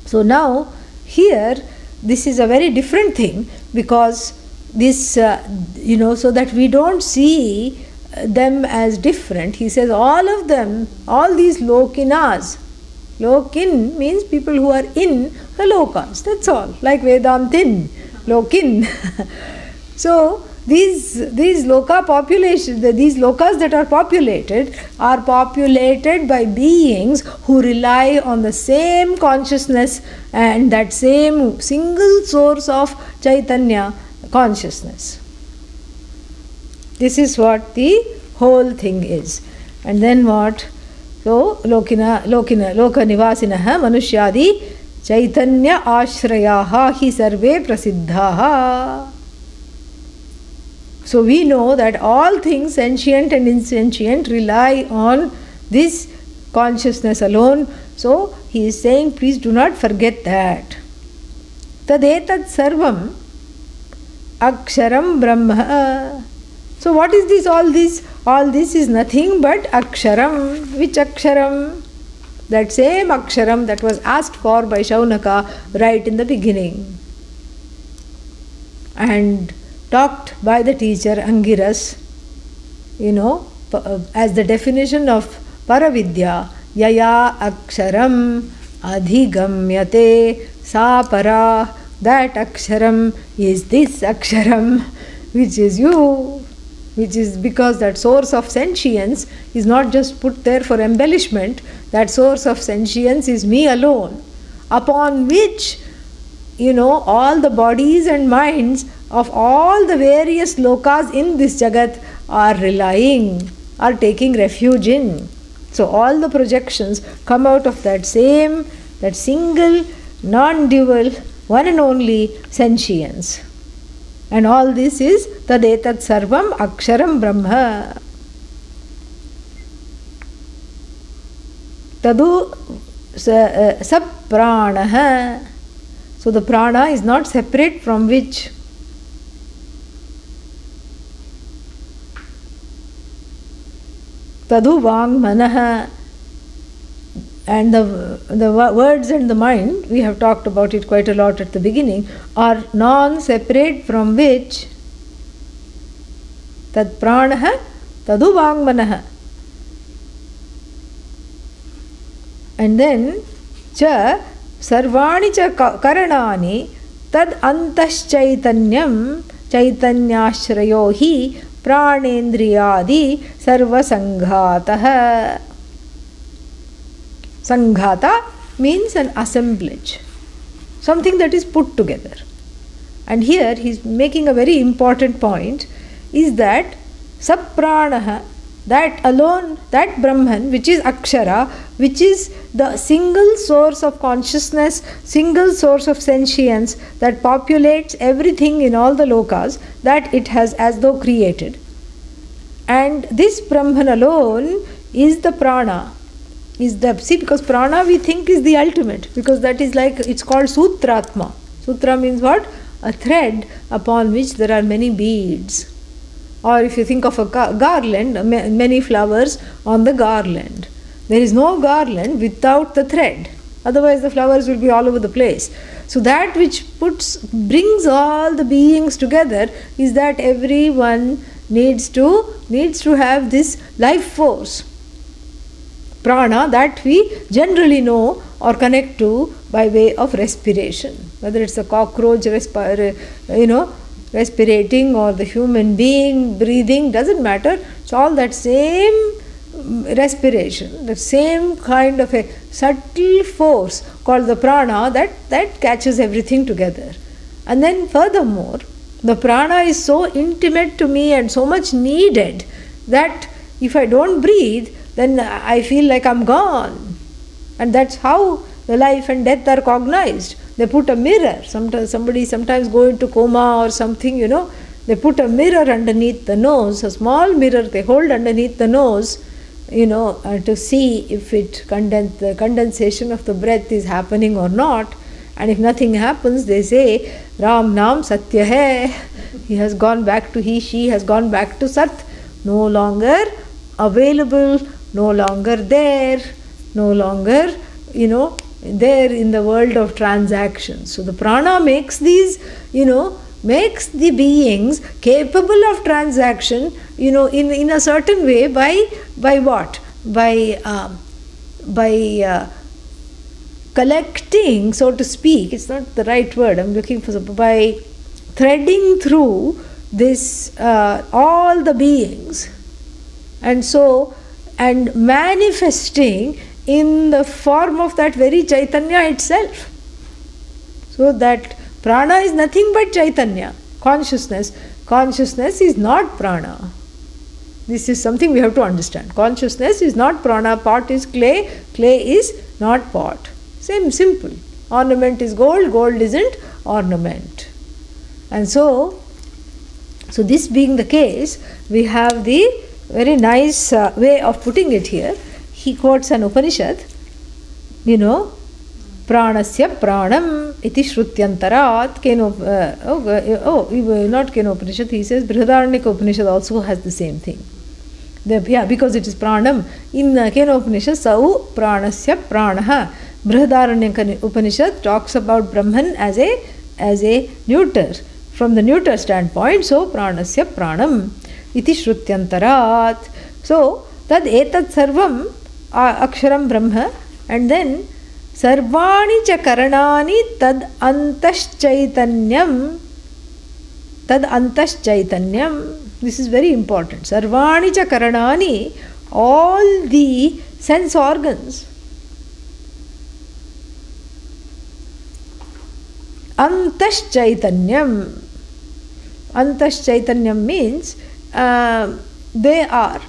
So now, here, this is a very different thing, because this, so that we don't see them as different. He says all of them, all these lokinas. Lokin means people who are in the lokas. That's all. Like Vedantin, lokin. So these loka population, these lokas that are populated by beings who rely on the same consciousness and that same single source of Chaitanya consciousness. This is what the whole thing is. And then what? So, loka nivasinaha manushyadi chaitanya ashrayaha hi sarve prasiddhaha. So we know that all things sentient and insentient rely on this consciousness alone. So he is saying, please do not forget that. Tadetat sarvam aksharam brahma. So what is this, all this? All this is nothing but aksharam. Which aksharam? That same aksharam that was asked for by Shaunaka right in the beginning. And talked by the teacher Angiras, as the definition of Paravidya, Yaya aksharam adhigamyate sa para. That aksharam is this aksharam, which is you. Which is because that source of sentience is not just put there for embellishment. That source of sentience is me alone, upon which, all the bodies and minds of all the various lokas in this jagat are relying, are taking refuge in. So all the projections come out of that same, that single, non-dual, one and only sentience. And all this is tadetat sarvam aksharam brahma. Tadu sapranaha. So the prana is not separate from which? Tadu vang manaha. And the words and the mind, we have talked about it quite a lot at the beginning, are non-separate from which? Tad pranaha, tadu vangmanaha. And then, sarvani cha karanani tad antaschaitanyam chaitanyashrayo hi pranendriyadi sarvasanghatah. Sanghata means an assemblage, something that is put together. And here he is making a very important point, is that sapranaha, that alone, that Brahman, which is Akshara, which is the single source of consciousness, single source of sentience that populates everything in all the lokas, that it has as though created. And this Brahman alone is the prana. Because prana we think is the ultimate, because that is like, it's called Sutratma. Sutra means what? A thread upon which there are many beads. Or if you think of a garland, many flowers on the garland. There is no garland without the thread. Otherwise the flowers will be all over the place. So that which brings all the beings together is that everyone needs to have this life force. Prana, that we generally know or connect to by way of respiration. Whether it's a cockroach respirating or the human being breathing, doesn't matter. It's all that same respiration, the same kind of a subtle force called the prana that catches everything together. And then furthermore, the prana is so intimate to me and so much needed that if I don't breathe, then I feel like I'm gone. And that's how the life and death are cognized. They put a mirror. Somebody go into coma or something, they put a mirror underneath the nose, a small mirror they hold underneath the nose, to see if the condensation of the breath is happening or not. And if nothing happens, they say, Ram Naam Satya hai. She has gone back to Sat. No longer available, no longer there, no longer, there in the world of transactions. So the prana makes these, makes the beings capable of transaction, in a certain way by what? By collecting, so to speak, it's not the right word, I'm looking for, by threading through this, all the beings, and manifesting in the form of that very Chaitanya itself. So that prana is nothing but Chaitanya, consciousness. Consciousness is not prana. This is something we have to understand. Consciousness is not prana. Pot is clay, clay is not pot. Same, simple. Ornament is gold, gold isn't ornament. And so this being the case, we have the very nice way of putting it here. He quotes an Upanishad, pranasya pranam iti shrutyantarat, not Keno Upanishad, he says Brihadaranyaka Upanishad also has the same thing. Because it is pranam. In Keno Upanishad, sau pranasya pranaha. Brihadaranyaka Upanishad talks about Brahman as a neuter, from the neuter standpoint, so pranasya pranam iti shrutyantarat. So, tad etat sarvam aksharam brahma, and then sarvani cha karanani tad antaschaitanyam. This is very important. Sarvani cha karanani, all the sense organs. Antaschaitanyam. Antaschaitanyam means they are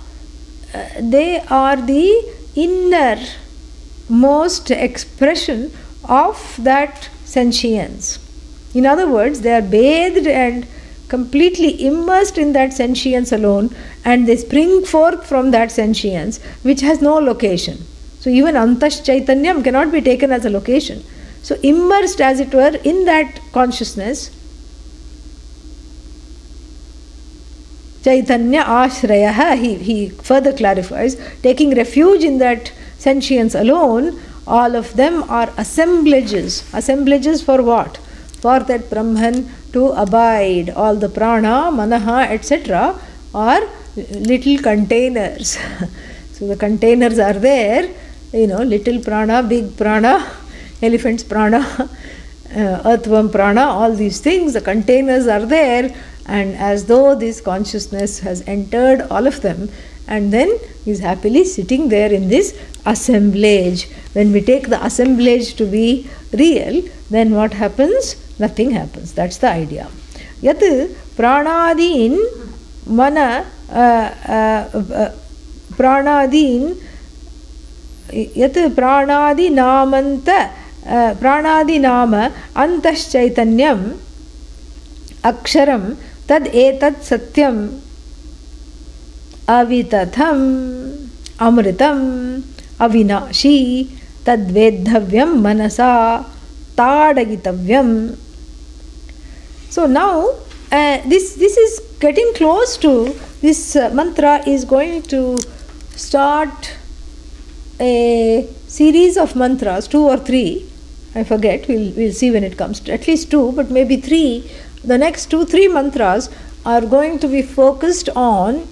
the innermost expression of that sentience. In other words, they are bathed and completely immersed in that sentience alone, and they spring forth from that sentience which has no location. So even Antaschaitanyam cannot be taken as a location. So immersed, as it were, in that consciousness, Chaitanya Ashrayaha, he further clarifies, taking refuge in that sentience alone, all of them are assemblages. Assemblages for what? For that Brahman to abide. All the prana, manaha, etc. are little containers. So the containers are there, little prana, big prana, elephant's prana, earthworm prana, all these things, the containers are there, and as though this consciousness has entered all of them, and then is happily sitting there in this assemblage. When we take the assemblage to be real, then what happens? Nothing happens. That's the idea. Yat pranadin mana pranadin yat pranadi namanta pranadi nama antas chaitanyam aksharam tad etat satyam avitatham amritam avinashi tadvedhavyam manasa tadagitavyam. So now this is getting close to this mantra is going to start a series of mantras, 2 or 3, I forget, we'll see when it comes to at least 2, but maybe 3. The next 2-3 mantras are going to be focused on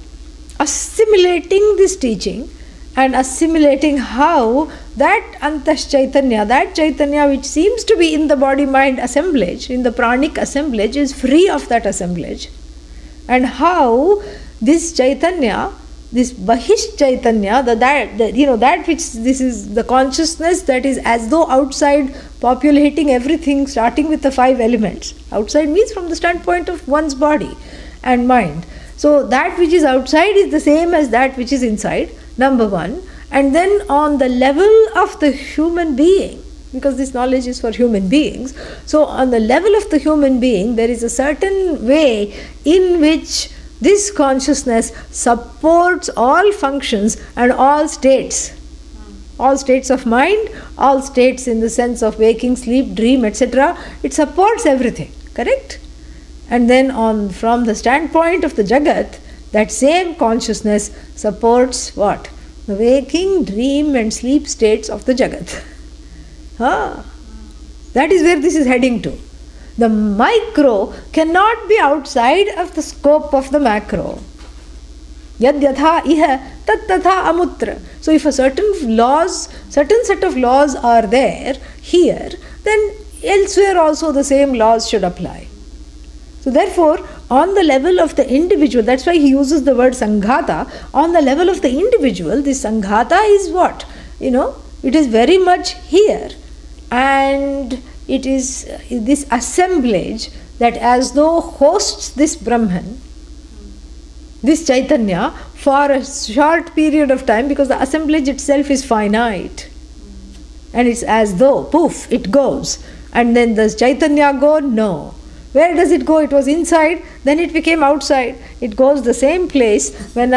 assimilating this teaching and assimilating how that antas chaitanya, that chaitanya which seems to be in the body-mind assemblage, in the pranic assemblage, is free of that assemblage, and how this chaitanya, this bahish chaitanya, that which this is the consciousness that is as though outside populating everything, starting with the 5 elements. Outside means from the standpoint of one's body and mind. So that which is outside is the same as that which is inside, number 1. And then on the level of the human being, because this knowledge is for human beings, so on the level of the human being, there is a certain way in which this consciousness supports all functions and all states of mind, all states in the sense of waking, sleep, dream, etc. It supports everything, correct? And then from the standpoint of the Jagat, that same consciousness supports what? The waking, dream and sleep states of the Jagat. That is where this is heading to. The micro cannot be outside of the scope of the macro. Yad yatha iha tat tatha amutra. So if a certain set of laws are there here, then elsewhere also the same laws should apply. So therefore, on the level of the individual, that's why he uses the word sanghata, on the level of the individual, this sanghata is what? It is very much here, and it is this assemblage that as though hosts this Brahman, this Chaitanya, for a short period of time, because the assemblage itself is finite. And it's as though, poof, it goes. And then does Chaitanya go? No. Where does it go? It was inside, then it became outside. It goes the same place when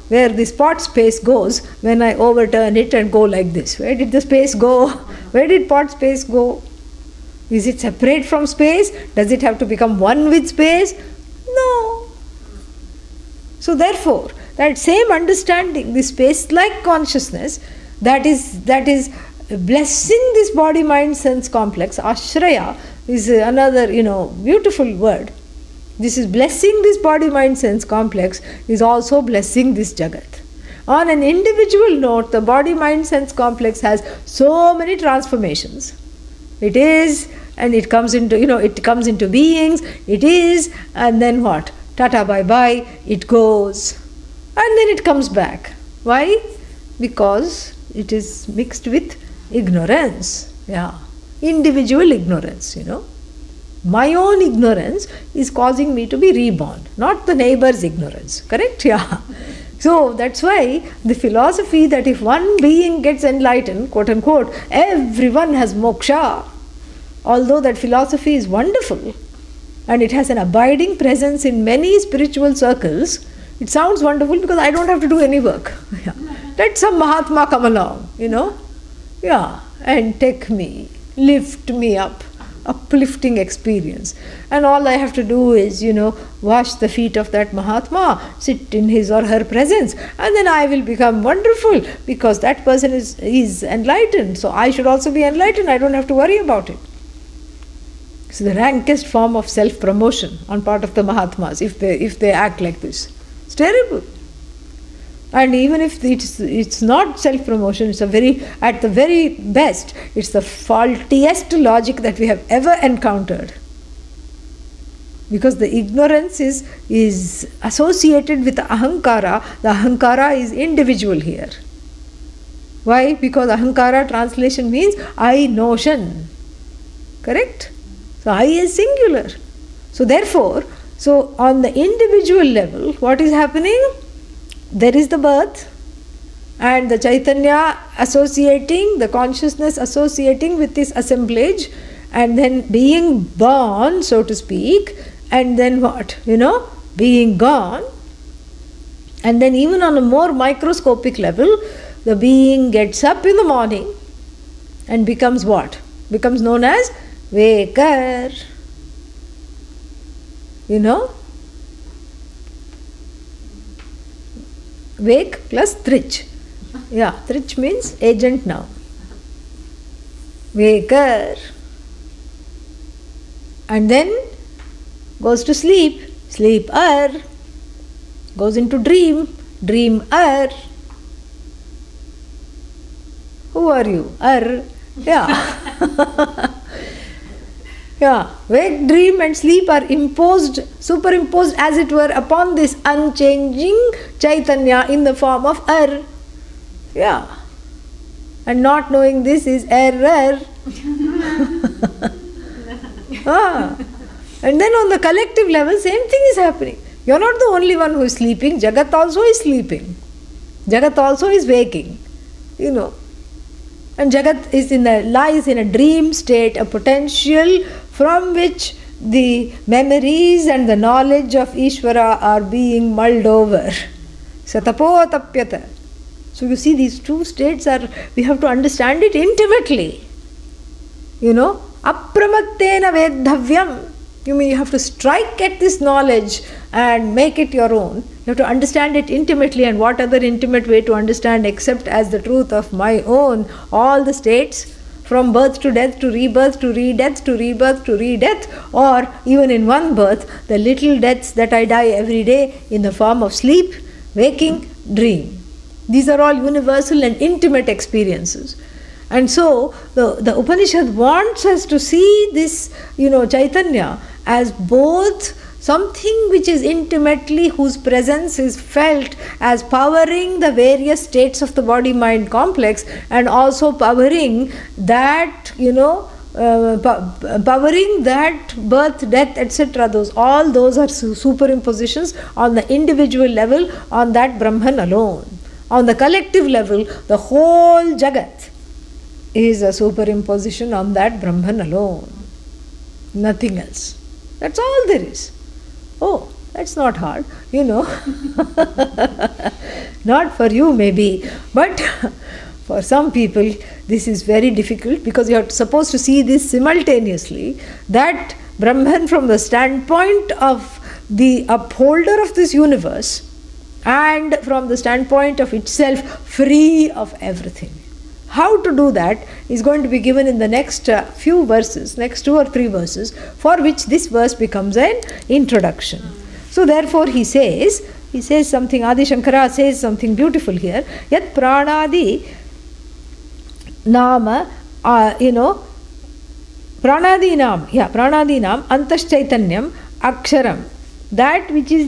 where the spot space goes when I overturn it and go like this. Where did the space go? Where did pot space go? Is it separate from space? Does it have to become one with space? No. So therefore, that same understanding, this space-like consciousness, that is blessing this body-mind-sense complex. Ashraya is another, beautiful word. This is blessing this body-mind-sense complex, is also blessing this Jagat. On an individual note, the body-mind-sense complex has so many transformations. It is, and it comes into, it comes into beings, it is, and then what? Tata bye-bye, it goes. And then it comes back. Why? Because it is mixed with ignorance. Yeah. Individual ignorance, My own ignorance is causing me to be reborn, not the neighbor's ignorance. Correct? Yeah. So that's why the philosophy that if one being gets enlightened, quote unquote, everyone has moksha. Although that philosophy is wonderful and it has an abiding presence in many spiritual circles, it sounds wonderful because I don't have to do any work. Yeah. Let some Mahatma come along, Yeah, and take me, lift me up, uplifting experience. And all I have to do is, wash the feet of that Mahatma, sit in his or her presence, and then I will become wonderful because that person is enlightened. So I should also be enlightened. I don't have to worry about it. It's the rankest form of self-promotion on part of the Mahatmas if they act like this. It's terrible. And even if it's not self-promotion, it's at the very best, it's the faultiest logic that we have ever encountered. Because the ignorance is associated with ahankara. The ahankara is individual here. Why? Because ahankara translation means I notion. Correct? So I is singular. So therefore, so on the individual level, what is happening? There is the birth and the Chaitanya associating, the consciousness associating with this assemblage, and then being born, so to speak, and then what? Being gone. And then even on a more microscopic level, the being gets up in the morning and becomes what? Becomes known as Vakar. Wake plus Trich. Yeah, Trich means agent now. Vakar. And then goes to sleep. Sleeper. Goes into dream. Dreamer. Who are you? Yeah. Yeah. Wake, dream and sleep are superimposed as it were upon this unchanging Chaitanya in the form of Yeah. And not knowing this is error. And then on the collective level, same thing is happening. You are not the only one who is sleeping. Jagat also is sleeping. Jagat also is waking. And Jagat lies in a dream state, a potential from which the memories and the knowledge of Ishvara are being mulled over. Satapo tapyata. So you see, these two states we have to understand it intimately. Apramattena veddhavyam. You have to strike at this knowledge and make it your own. You have to understand it intimately, and what other intimate way to understand except as the truth of my own, all the states, from birth to death to rebirth to re-death to rebirth to re-death, or even in one birth, the little deaths that I die every day in the form of sleep, waking, dream. These are all universal and intimate experiences. And so the Upanishad wants us to see this, Chaitanya as both something which is intimately, whose presence is felt as powering the various states of the body-mind complex, and also powering that, powering that birth, death, etc. All those are superimpositions on the individual level, on that Brahman alone. On the collective level, the whole Jagat is a superimposition on that Brahman alone. Nothing else. That's all there is. Oh, that's not hard, Not for you maybe, but for some people this is very difficult, because you are supposed to see this simultaneously, that Brahman from the standpoint of the upholder of this universe, and from the standpoint of itself free of everything. How to do that is going to be given in the next few verses, next 2 or 3 verses, for which this verse becomes an introduction. So therefore he says something, Adi Shankara says something beautiful here, Yat pranadi nama, pranadi nam antas chaitanyam aksharam, that which is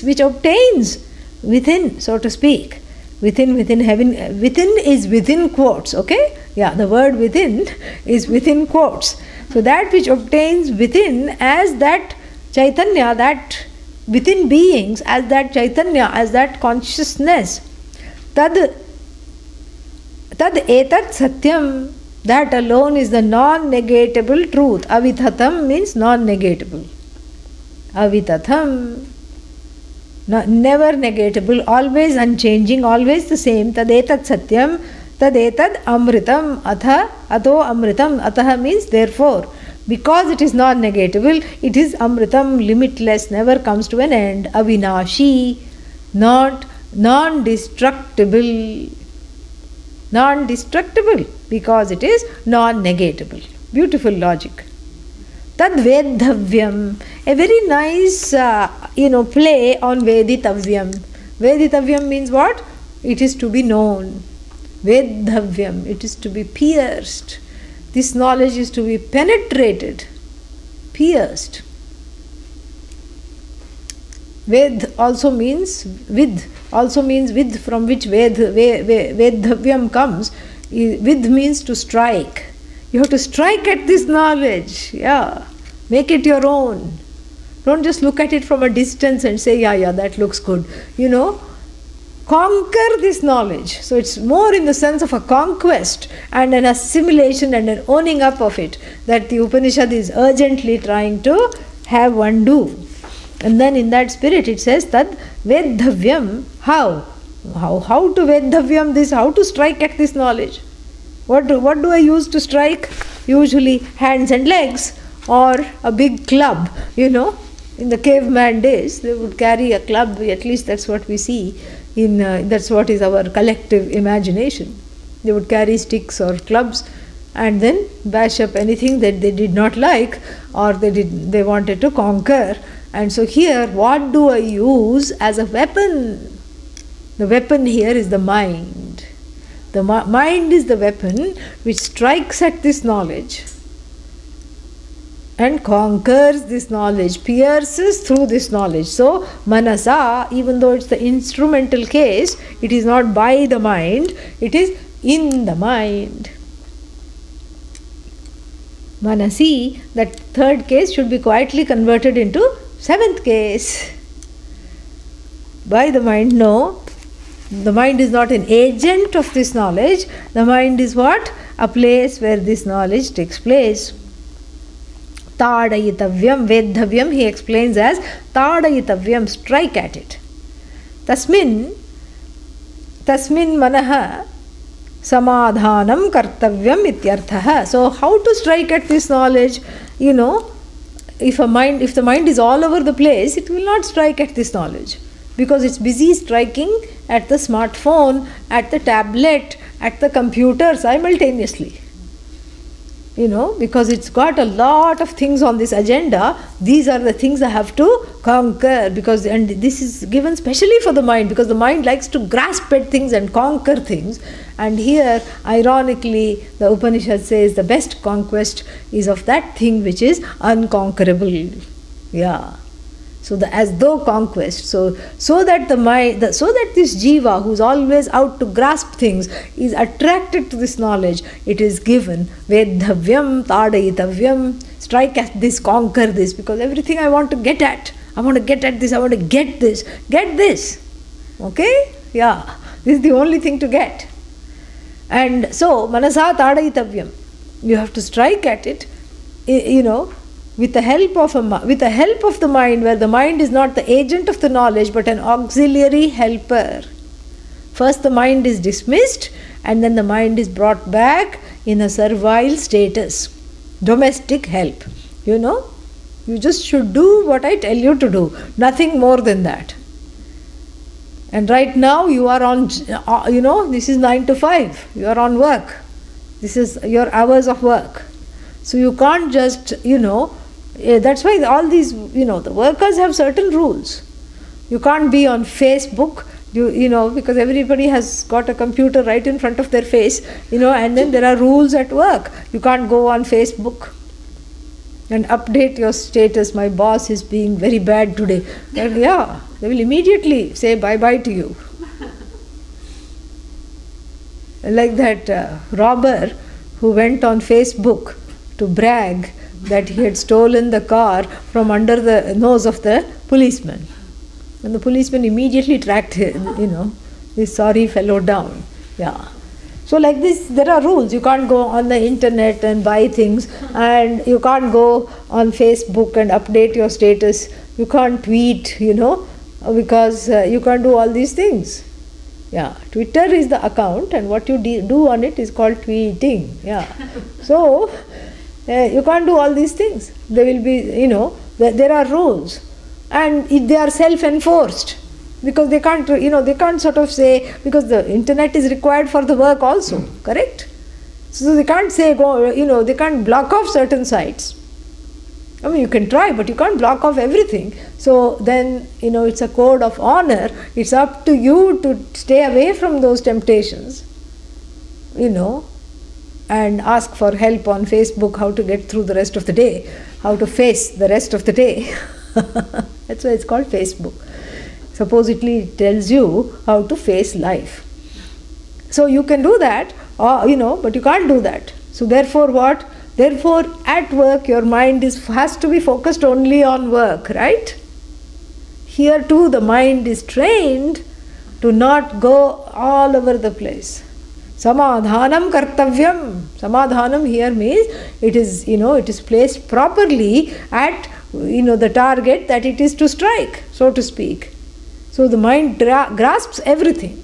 which obtains within, so to speak. Within is within quotes, okay? Yeah, the word within is within quotes. So that which obtains within as that Chaitanya, that within beings, as that Chaitanya, as that consciousness, tad etat satyam, that alone is the non-negatable truth. Avithatam means non-negatable. Avithatam, never negatable, always unchanging, always the same. Tadetat satyam, tadetad amritam, atha, ato amritam. Ataha means therefore. Because it is non-negatable, it is amritam, limitless, never comes to an end. Avinashi, not non-destructible. Non-destructible, because it is non-negatable. Beautiful logic. Tad vedhavyam, a very nice play on veditavyam. Veditavyam means what? It is to be known. Vedhavyam, it is to be pierced. This knowledge is to be penetrated. pierced. Ved also means with, from which Vedhavyam comes. With means to strike. You have to strike at this knowledge. Yeah. Make it your own. Don't just look at it from a distance and say, yeah, that looks good. Conquer this knowledge. So it's more in the sense of a conquest and an assimilation and an owning up of it that the Upanishad is urgently trying to have one do. And then in that spirit it says that Vedhavyam, how to Vedhavyam this, how to strike at this knowledge. What do I use to strike? Usually hands and legs or a big club, In the caveman days, they would carry a club, at least that's what we see, that's what is our collective imagination. They would carry sticks or clubs and then bash up anything that they did not like or they wanted to conquer. And so here, what do I use as a weapon? The weapon here is the mind. The mind is the weapon which strikes at this knowledge and conquers this knowledge, pierces through this knowledge. So, manasa, even though it's the instrumental case, it is not by the mind, it is in the mind. Manasi, that third case should be quietly converted into seventh case. By the mind, no. The mind is not an agent of this knowledge. The mind is what? A place where this knowledge takes place. Tadayitavyam, Vedhavyam, he explains as Tadayitavyam, strike at it. Tasmin manaha samadhanam kartavyam ityarthaha. So how to strike at this knowledge? If the mind is all over the place, it will not strike at this knowledge because it's busy striking at the smartphone, at the tablet, at the computer simultaneously. Because it's got a lot of things on this agenda. These are the things I have to conquer and this is given specially for the mind because the mind likes to grasp at things and conquer things. And here, ironically, the Upanishad says the best conquest is of that thing which is unconquerable. Yeah. So as though conquest. So that the mind, so that this jiva who's always out to grasp things is attracted to this knowledge, it is given Vedhavyam, Tadayitavyam, strike at this, conquer this, because everything I want to get at. I want to get at this, I want to get this. Get this. Okay? Yeah. This is the only thing to get. And so, manasa tadayitavyam. You have to strike at it, with the help of the mind, where the mind is not the agent of the knowledge but an auxiliary helper. First the mind is dismissed and then the mind is brought back in a servile status. Domestic help. You just should do what I tell you to do. Nothing more than that. And right now you are on, this is 9 to 5. You are on work. This is your hours of work. So you can't just, that's why all these, the workers have certain rules. You can't be on Facebook, because everybody has got a computer right in front of their face, and then there are rules at work. You can't go on Facebook and update your status. My boss is being very bad today. Then, they will immediately say bye-bye to you. Like that robber who went on Facebook to brag that he had stolen the car from under the nose of the policeman. And the policeman immediately tracked him, this sorry fellow down. Yeah. So like this, there are rules. You can't go on the internet and buy things, and you can't go on Facebook and update your status. You can't tweet, because you can't do all these things. Yeah, Twitter is the account, and what you do on it is called tweeting. Yeah. So you can't do all these things. There will be, there are rules, and they are self-enforced, because they can't, they can't sort of say, because the internet is required for the work also, correct? So they can't say, they can't block off certain sites. I mean, you can try, but you can't block off everything. So then, it's a code of honor. It's up to you to stay away from those temptations, and ask for help on Facebook how to get through the rest of the day. how to face the rest of the day. That's why it's called Facebook. Supposedly it tells you how to face life. So you can do that, or, but you can't do that. So therefore what? Therefore at work your mind has to be focused only on work, right? Here too the mind is trained to not go all over the place. Samadhanam kartavyam. Samadhanam here means it is placed properly at the target that it is to strike, so to speak. So the mind grasps everything.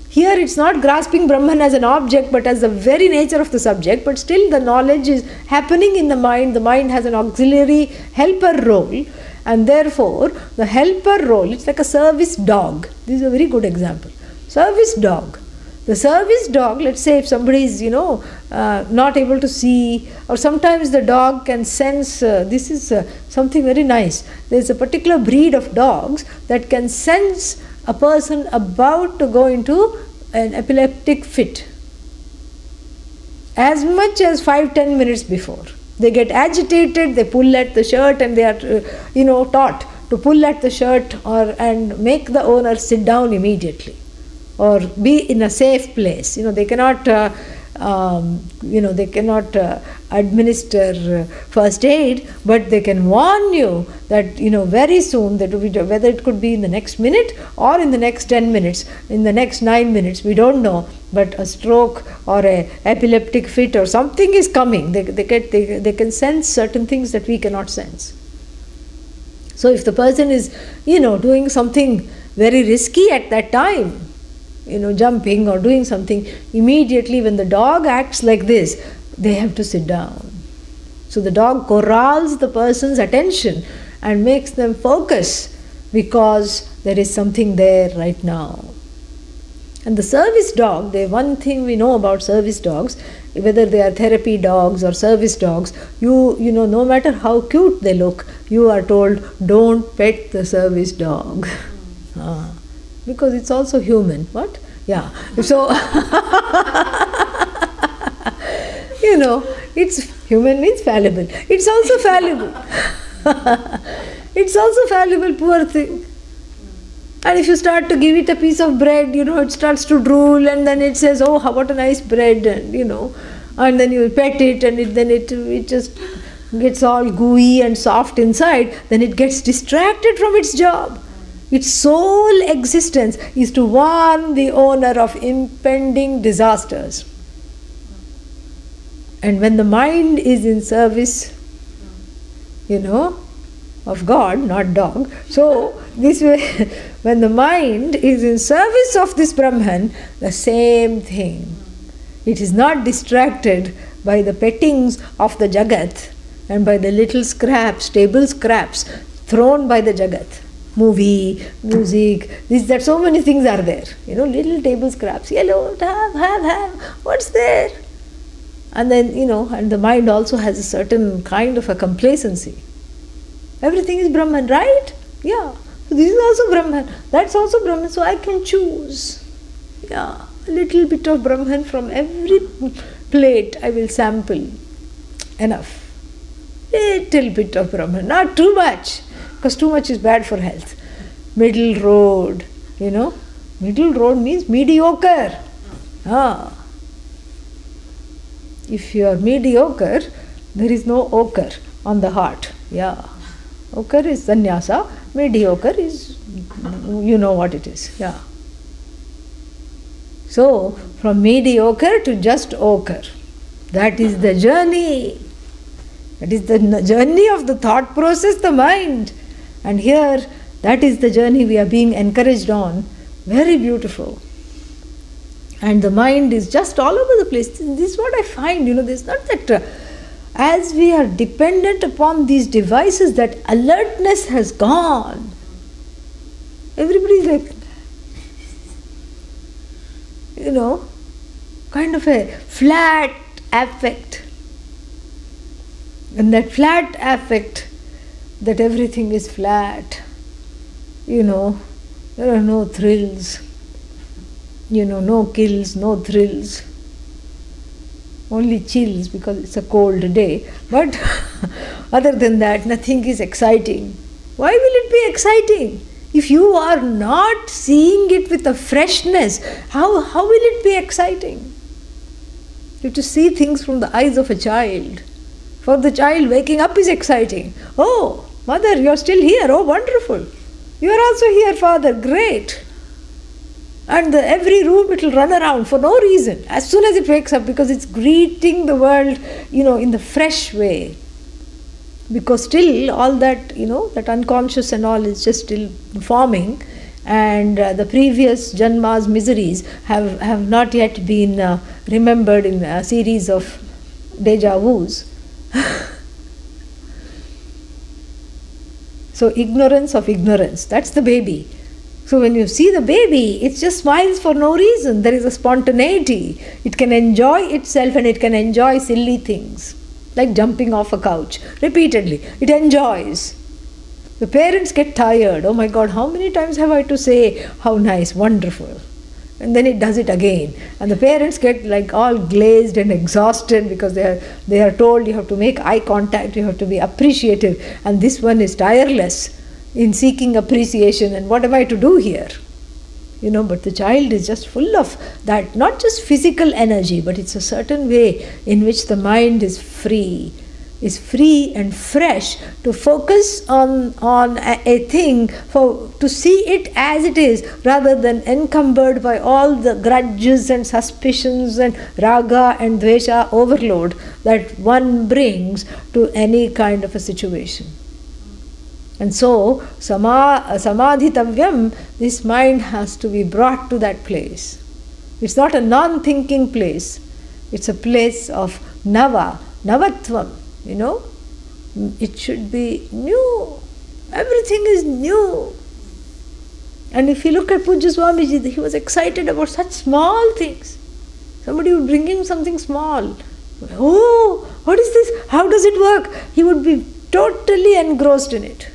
Here it's not grasping Brahman as an object but as the very nature of the subject, but still the knowledge is happening in the mind. The mind has an auxiliary helper role, and therefore the helper role, it's like a service dog. This is a very good example. Service dog. The service dog, let's say if somebody is, not able to see, or sometimes the dog can sense, this is something very nice. There is a particular breed of dogs that can sense a person about to go into an epileptic fit as much as 5-10 minutes before. They get agitated, they pull at the shirt, and they are taught to pull at the shirt and make the owner sit down immediately or be in a safe place. They cannot administer first aid, but they can warn you that very soon, that whether it could be in the next minute or in the next 10 minutes, in the next 9 minutes, we don't know, but a stroke or a epileptic fit or something is coming. They can sense certain things that we cannot sense. So if the person is doing something very risky at that time, jumping or doing something, immediately when the dog acts like this, they have to sit down. So the dog corrals the person's attention and makes them focus because there is something there right now. And the service dog, one thing we know about service dogs, whether they are therapy dogs or service dogs, no matter how cute they look, you are told, don't pet the service dog. Because it's also human. What? Yeah. So, it's human means fallible. It's also fallible. It's also fallible, poor thing. And if you start to give it a piece of bread, it starts to drool, and then it says, oh, what a nice bread, and then you pet it, and then it just gets all gooey and soft inside, then it gets distracted from its job. Its sole existence is to warn the owner of impending disasters. And when the mind is in service, of God, not dog. So, this way, when the mind is in service of this Brahman, the same thing. It is not distracted by the pettings of the Jagat and by the little scraps, table scraps thrown by the Jagat. Movie, music, that, so many things are there. Little table scraps. Hello, have, what's there? And then, and the mind also has a certain kind of a complacency. Everything is Brahman, right? Yeah. So this is also Brahman. That's also Brahman. So I can choose. Yeah. A little bit of Brahman from every plate I will sample. Enough. Little bit of Brahman. Not too much. Because too much is bad for health. Middle road, Middle road means mediocre. If you are mediocre, there is no ochre on the heart. Yeah. Ochre is sannyasa. Mediocre is, what it is. Yeah. So, from mediocre to just ochre. That is the journey. That is the journey of the thought process, the mind. And here, that is the journey we are being encouraged on. Very beautiful. And the mind is just all over the place. This is what I find, there's not that, as we are dependent upon these devices, that alertness has gone. Everybody's like, kind of a flat affect. And that flat affect, that everything is flat, there are no thrills, no kills, no thrills. only chills because it's a cold day. But other than that, nothing is exciting. Why will it be exciting? If you are not seeing it with a freshness, how will it be exciting? You have to see things from the eyes of a child. For the child, waking up is exciting. Oh, mother, you're still here. Oh, wonderful. You are also here, father. Great. And every room it will run around for no reason. As soon as it wakes up, because it's greeting the world, in the fresh way. Because still all that, that unconscious and all is just still forming, and the previous Janma's miseries have not yet been remembered in a series of deja vus. So ignorance of ignorance, that's the baby. So when you see the baby, it just smiles for no reason. There is a spontaneity. It can enjoy itself and it can enjoy silly things. Like jumping off a couch repeatedly. It enjoys. The parents get tired. Oh my God, how many times have I to say, how nice, wonderful. And then it does it again. And the parents get like all glazed and exhausted because they are told you have to make eye contact, you have to be appreciative. And this one is tireless in seeking appreciation. And what am I to do here? But the child is just full of that, not just physical energy, but it's a certain way in which the mind is free and fresh to focus on a thing, to see it as it is, rather than encumbered by all the grudges and suspicions and raga and dvesha overload that one brings to any kind of a situation. And so, samadhitavyam, this mind has to be brought to that place. It's not a non-thinking place. It's a place of navatvam, It should be new. Everything is new. And if you look at Pujya Swamiji, he was excited about such small things. Somebody would bring him something small. Oh, what is this? How does it work? He would be totally engrossed in it.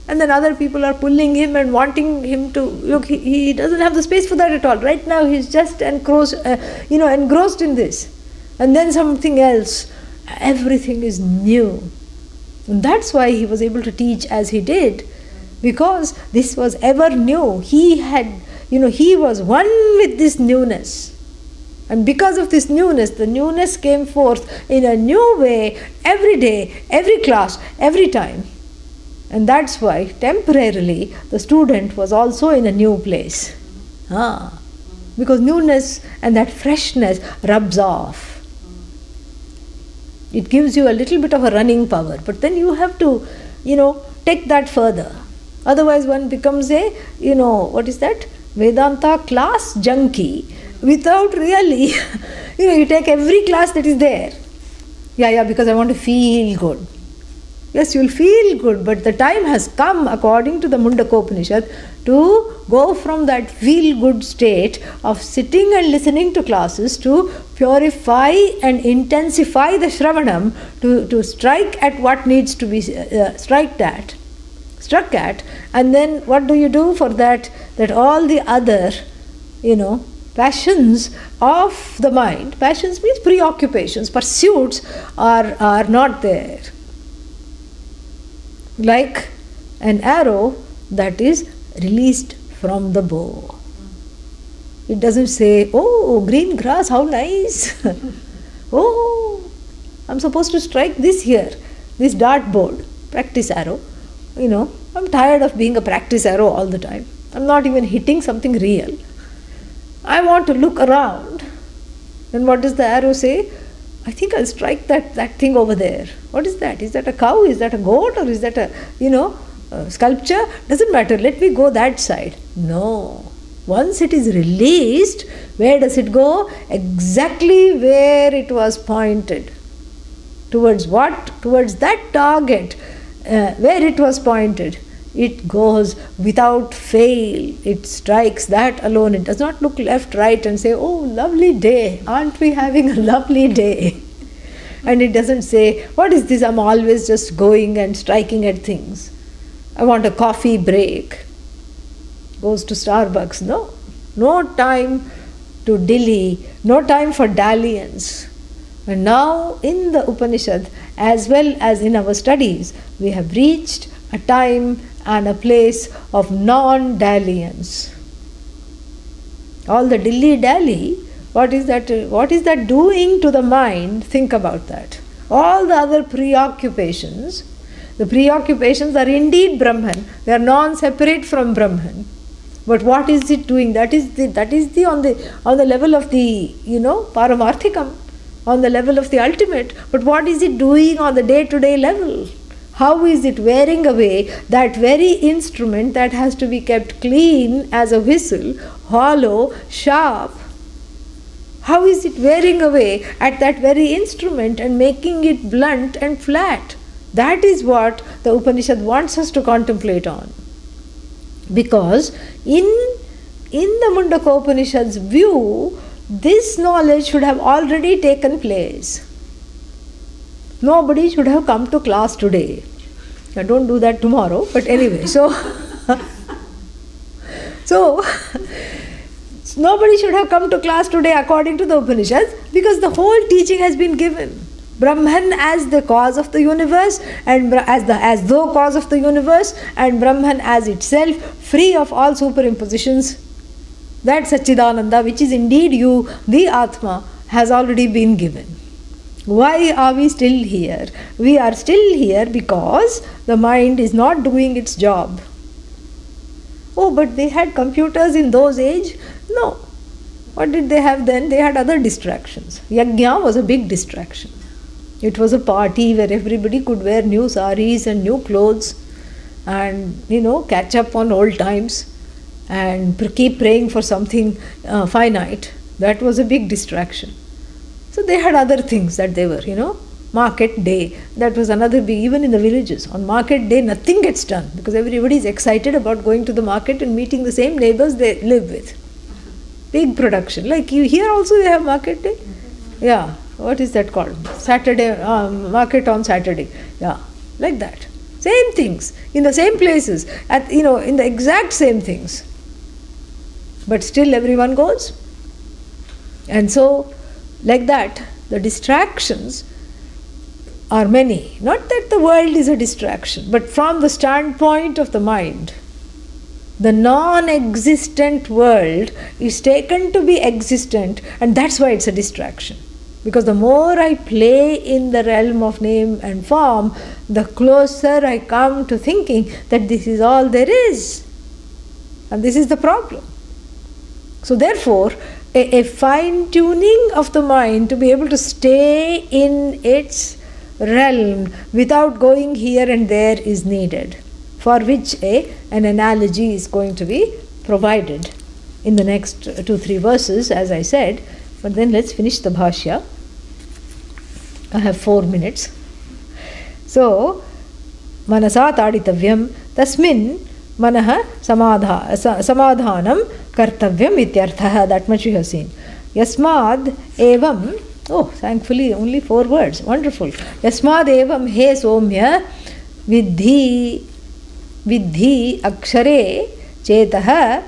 And then other people are pulling him and wanting him to, look, he doesn't have the space for that at all. Right now he's just engrossed in this. And then something else. Everything is new. And that's why he was able to teach as he did. Because this was ever new. He was one with this newness. And because of this newness, the newness came forth in a new way every day, every class, every time. And that's why temporarily the student was also in a new place. Because newness and that freshness rubs off. It gives you a little bit of a running power, but then you have to, take that further. Otherwise one becomes a, Vedanta class junkie without really, you take every class that is there. Because I want to feel good. Yes, you will feel good, but the time has come, according to the Mundakopanishad, to go from that feel-good state of sitting and listening to classes to purify and intensify the Shravanam, to strike at what needs to be struck at, and then what do you do for that? That all the other, passions of the mind, passions means preoccupations, pursuits are not there. Like an arrow that is released from the bow. It doesn't say, oh, green grass, how nice. Oh, I'm supposed to strike this here, this dartboard, practice arrow. I'm tired of being a practice arrow all the time. I'm not even hitting something real. I want to look around. Then what does the arrow say? I think I'll strike that thing over there. What is that? Is that a cow? Is that a goat? Or is that a, sculpture? Doesn't matter. Let me go that side. No. Once it is released, where does it go? Exactly where it was pointed. Towards what? Towards that target. Where it was pointed. It goes without fail. It strikes that alone. It does not look left, right and say, oh, lovely day. Aren't we having a lovely day? And it doesn't say, what is this? I'm always just going and striking at things. I want a coffee break. Goes to Starbucks. No time to dilly. No time for dalliance. And now in the Upanishad, as well as in our studies, we have reached a time and a place of non-dalliance. All the dilly-dally, what is that doing to the mind? Think about that. All the other preoccupations, the preoccupations are indeed Brahman. They are non-separate from Brahman. But what is it doing? That is the on the level of the Paramarthikam, on the level of the ultimate. But what is it doing on the day-to-day level? How is it wearing away that very instrument that has to be kept clean as a whistle, hollow, sharp? How is it wearing away at that very instrument and making it blunt and flat? That is what the Upanishad wants us to contemplate on. Because in the Mundaka Upanishad's view, this knowledge should have already taken place. Nobody should have come to class today. Now don't do that tomorrow, but anyway, so nobody should have come to class today according to the Upanishads, because the whole teaching has been given. Brahman as the cause of the universe, and as though cause of the universe, and Brahman as itself, free of all superimpositions. That Satchidananda, which is indeed you, the Atma, has already been given. Why are we still here? We are still here because the mind is not doing its job. Oh, but they had computers in those age? No. What did they have then? They had other distractions. Yajna was a big distraction. It was a party where everybody could wear new saris and new clothes and, catch up on old times and keep praying for something finite. That was a big distraction. So they had other things that they were, market day. That was another big, even in the villages. On market day, nothing gets done because everybody is excited about going to the market and meeting the same neighbors they live with. Big production. Like here also they have market day. Yeah. What is that called? Saturday, market on Saturday. Yeah, like that. Same things, in the same places, in the exact same things. But still everyone goes. And so, like that, the distractions are many. Not that the world is a distraction, but from the standpoint of the mind, the non-existent world is taken to be existent, and that's why it's a distraction. Because the more I play in the realm of name and form, the closer I come to thinking that this is all there is. And this is the problem. So therefore, a fine-tuning of the mind to be able to stay in its realm without going here and there is needed, for which an analogy is going to be provided in the next 2-3 verses, as I said. But then let's finish the Bhashya. I have 4 minutes. So, manasa taditavyam tasmin manaha samadhanam kartavyam ityarthaha. That much we have seen. Yasmad evam, oh, thankfully only 4 words. Wonderful. Yasmad evam he somya vidhi akshare chetaha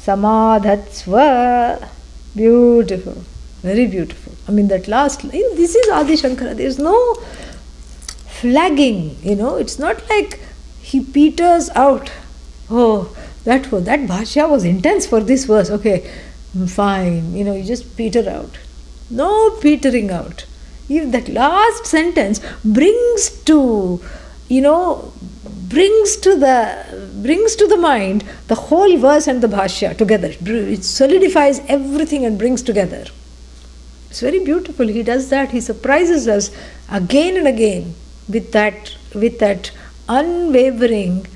samadhatsva. Beautiful. Very beautiful. I mean, that last line, this is Adi Shankara. There is no flagging, It's not like he peters out. Oh, that Bhashya was intense for this verse. Okay, fine. You just peter out. No petering out. If that last sentence brings to the mind the whole verse and the Bhashya together. It solidifies everything and brings together. It's very beautiful. He does that. He surprises us again and again with that unwavering,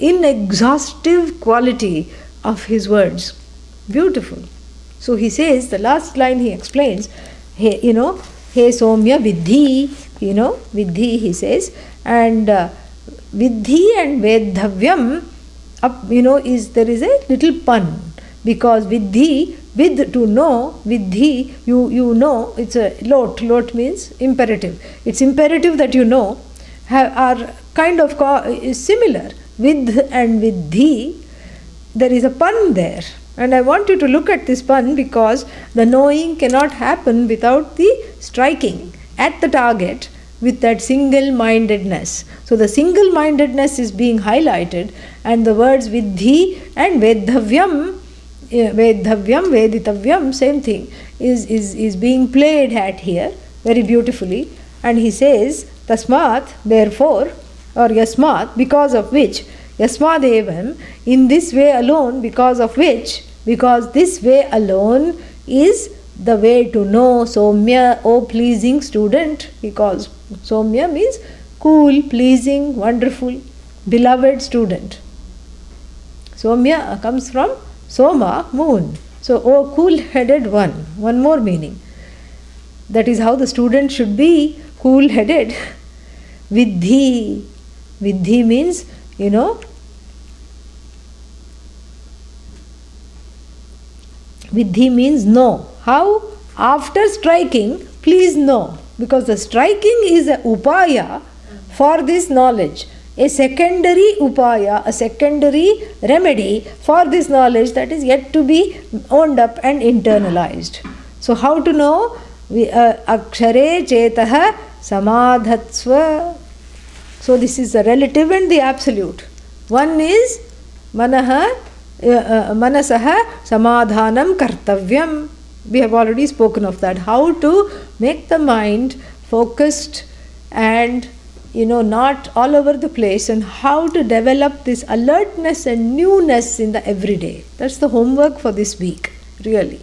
inexhaustive quality of his words. Beautiful. So he says, the last line he explains, he somya vidhi, vidhi he says, and vidhi and vedhavyam, there is a little pun, because vidhi, with to know, vidhi, you know, it's a lot means imperative. It's imperative that you know, are kind of is similar. With and vidhi, there is a pun there. And I want you to look at this pun because the knowing cannot happen without the striking at the target with that single-mindedness. So the single-mindedness is being highlighted, and the words vidhi and vedhavyam, veditavyam, same thing, is being played at here very beautifully. And he says, tasmat, therefore, or yasmat, because of which, yasmadevam, in this way alone, because of which, because this way alone is the way to know Somya, O pleasing student. He calls Somya means cool, pleasing, wonderful, beloved student. Somya comes from Soma, moon. So, O cool-headed one more meaning. That is how the student should be, cool-headed. Vidhi. Vidhi means, Vidhi means know. How? After striking, please know. Because the striking is a upaya for this knowledge. A secondary upaya, a secondary remedy for this knowledge that is yet to be owned up and internalized. So how to know? Akshare chetaha samadhatsva. So this is the relative and the absolute. One is manasaha samadhanam kartavyam. We have already spoken of that. How to make the mind focused and not all over the place, and how to develop this alertness and newness in the everyday. That's the homework for this week, really.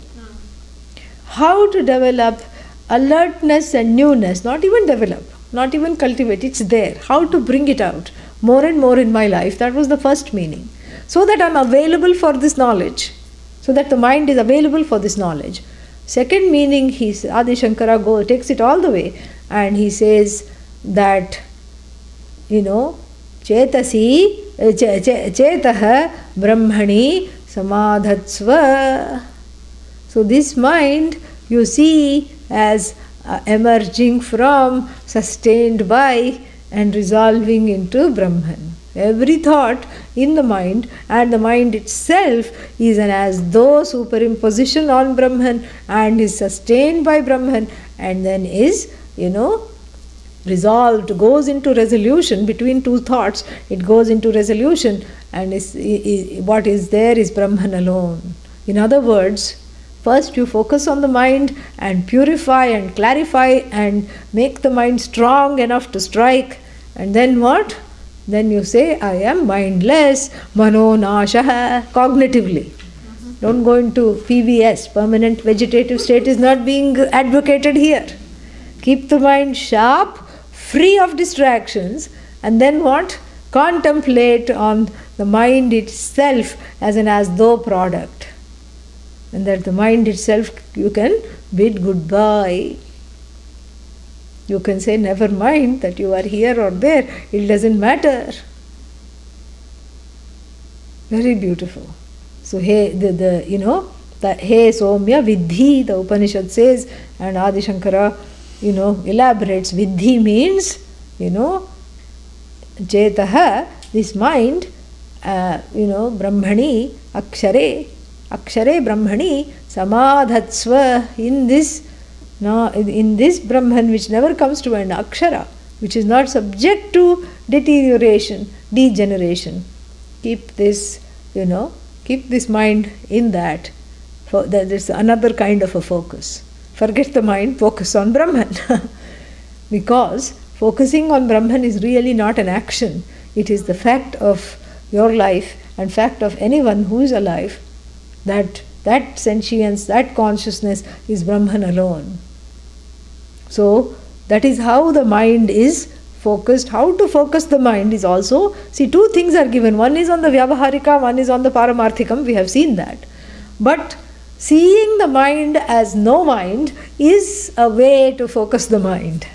How to develop alertness and newness, not even develop, not even cultivate, it's there. How to bring it out more and more in my life. That was the first meaning. So that I'm available for this knowledge, so that the mind is available for this knowledge. Second meaning, Adi Shankara takes it all the way, and he says that, chetasi, chetaha brahmani samadhatsva. So this mind you see as emerging from, sustained by, and resolving into Brahman. Every thought in the mind and the mind itself is an as though superimposition on Brahman and is sustained by Brahman, and then is, resolved, goes into resolution between two thoughts. It goes into resolution, and what is there is Brahman alone. In other words, first you focus on the mind and purify and clarify and make the mind strong enough to strike, and then what? Then you say, I am mindless, mano nashaha, cognitively. Don't go into PVS, permanent vegetative state is not being advocated here. Keep the mind sharp, free of distractions, and then what? Contemplate on the mind itself as an as though product. And that the mind itself you can bid goodbye. You can say, never mind that you are here or there, it doesn't matter. Very beautiful. So, hey, hey Somya Vidhi, the Upanishad says, and Adi Shankara, elaborates. Vidhi means, chetaha, this mind, Brahmani, Akshare Brahmani, Samadhatsva, in this Brahman which never comes to an Akshara, which is not subject to deterioration, degeneration. Keep this, keep this mind in that. That is another kind of a focus. Forget the mind, focus on Brahman. Because focusing on Brahman is really not an action. It is the fact of your life and fact of anyone who is alive, that sentience, that consciousness is Brahman alone. So that is how the mind is focused. How to focus the mind is also, see, two things are given. One is on the Vyavaharika, one is on the Paramarthikam. We have seen that. But seeing the mind as no mind is a way to focus the mind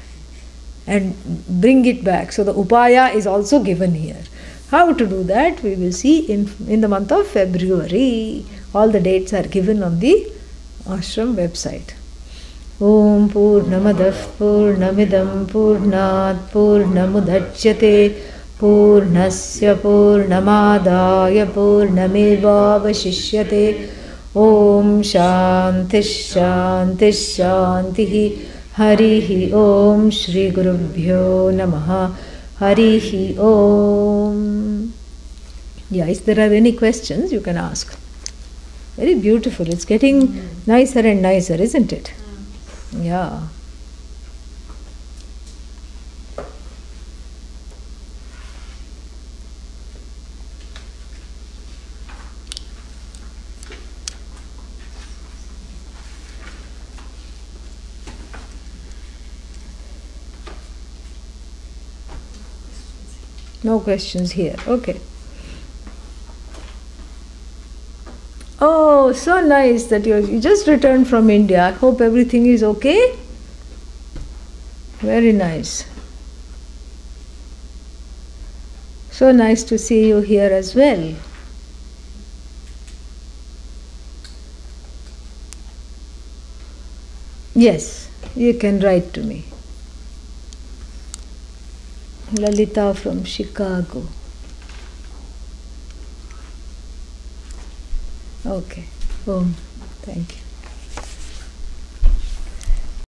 and bring it back. So the upaya is also given here. How to do that we will see in the month of February. All the dates are given on the ashram website. Om Purnamadah Purnamidam Purnat Purnamudachyate Purnasya Purnamadaya Purnamevavashishyate Om Shanti Shanti Shanti. Harihi Om. Shri Gurubhyo Namaha. Harihi Om. Yeah, if there are any questions, you can ask. Very beautiful. It's getting nicer and nicer, isn't it? Yeah. No questions here. Okay. Oh, so nice that you just returned from India. I hope everything is okay. Very nice. So nice to see you here as well. Yes, you can write to me. Lalita from Chicago. Okay. Thank you.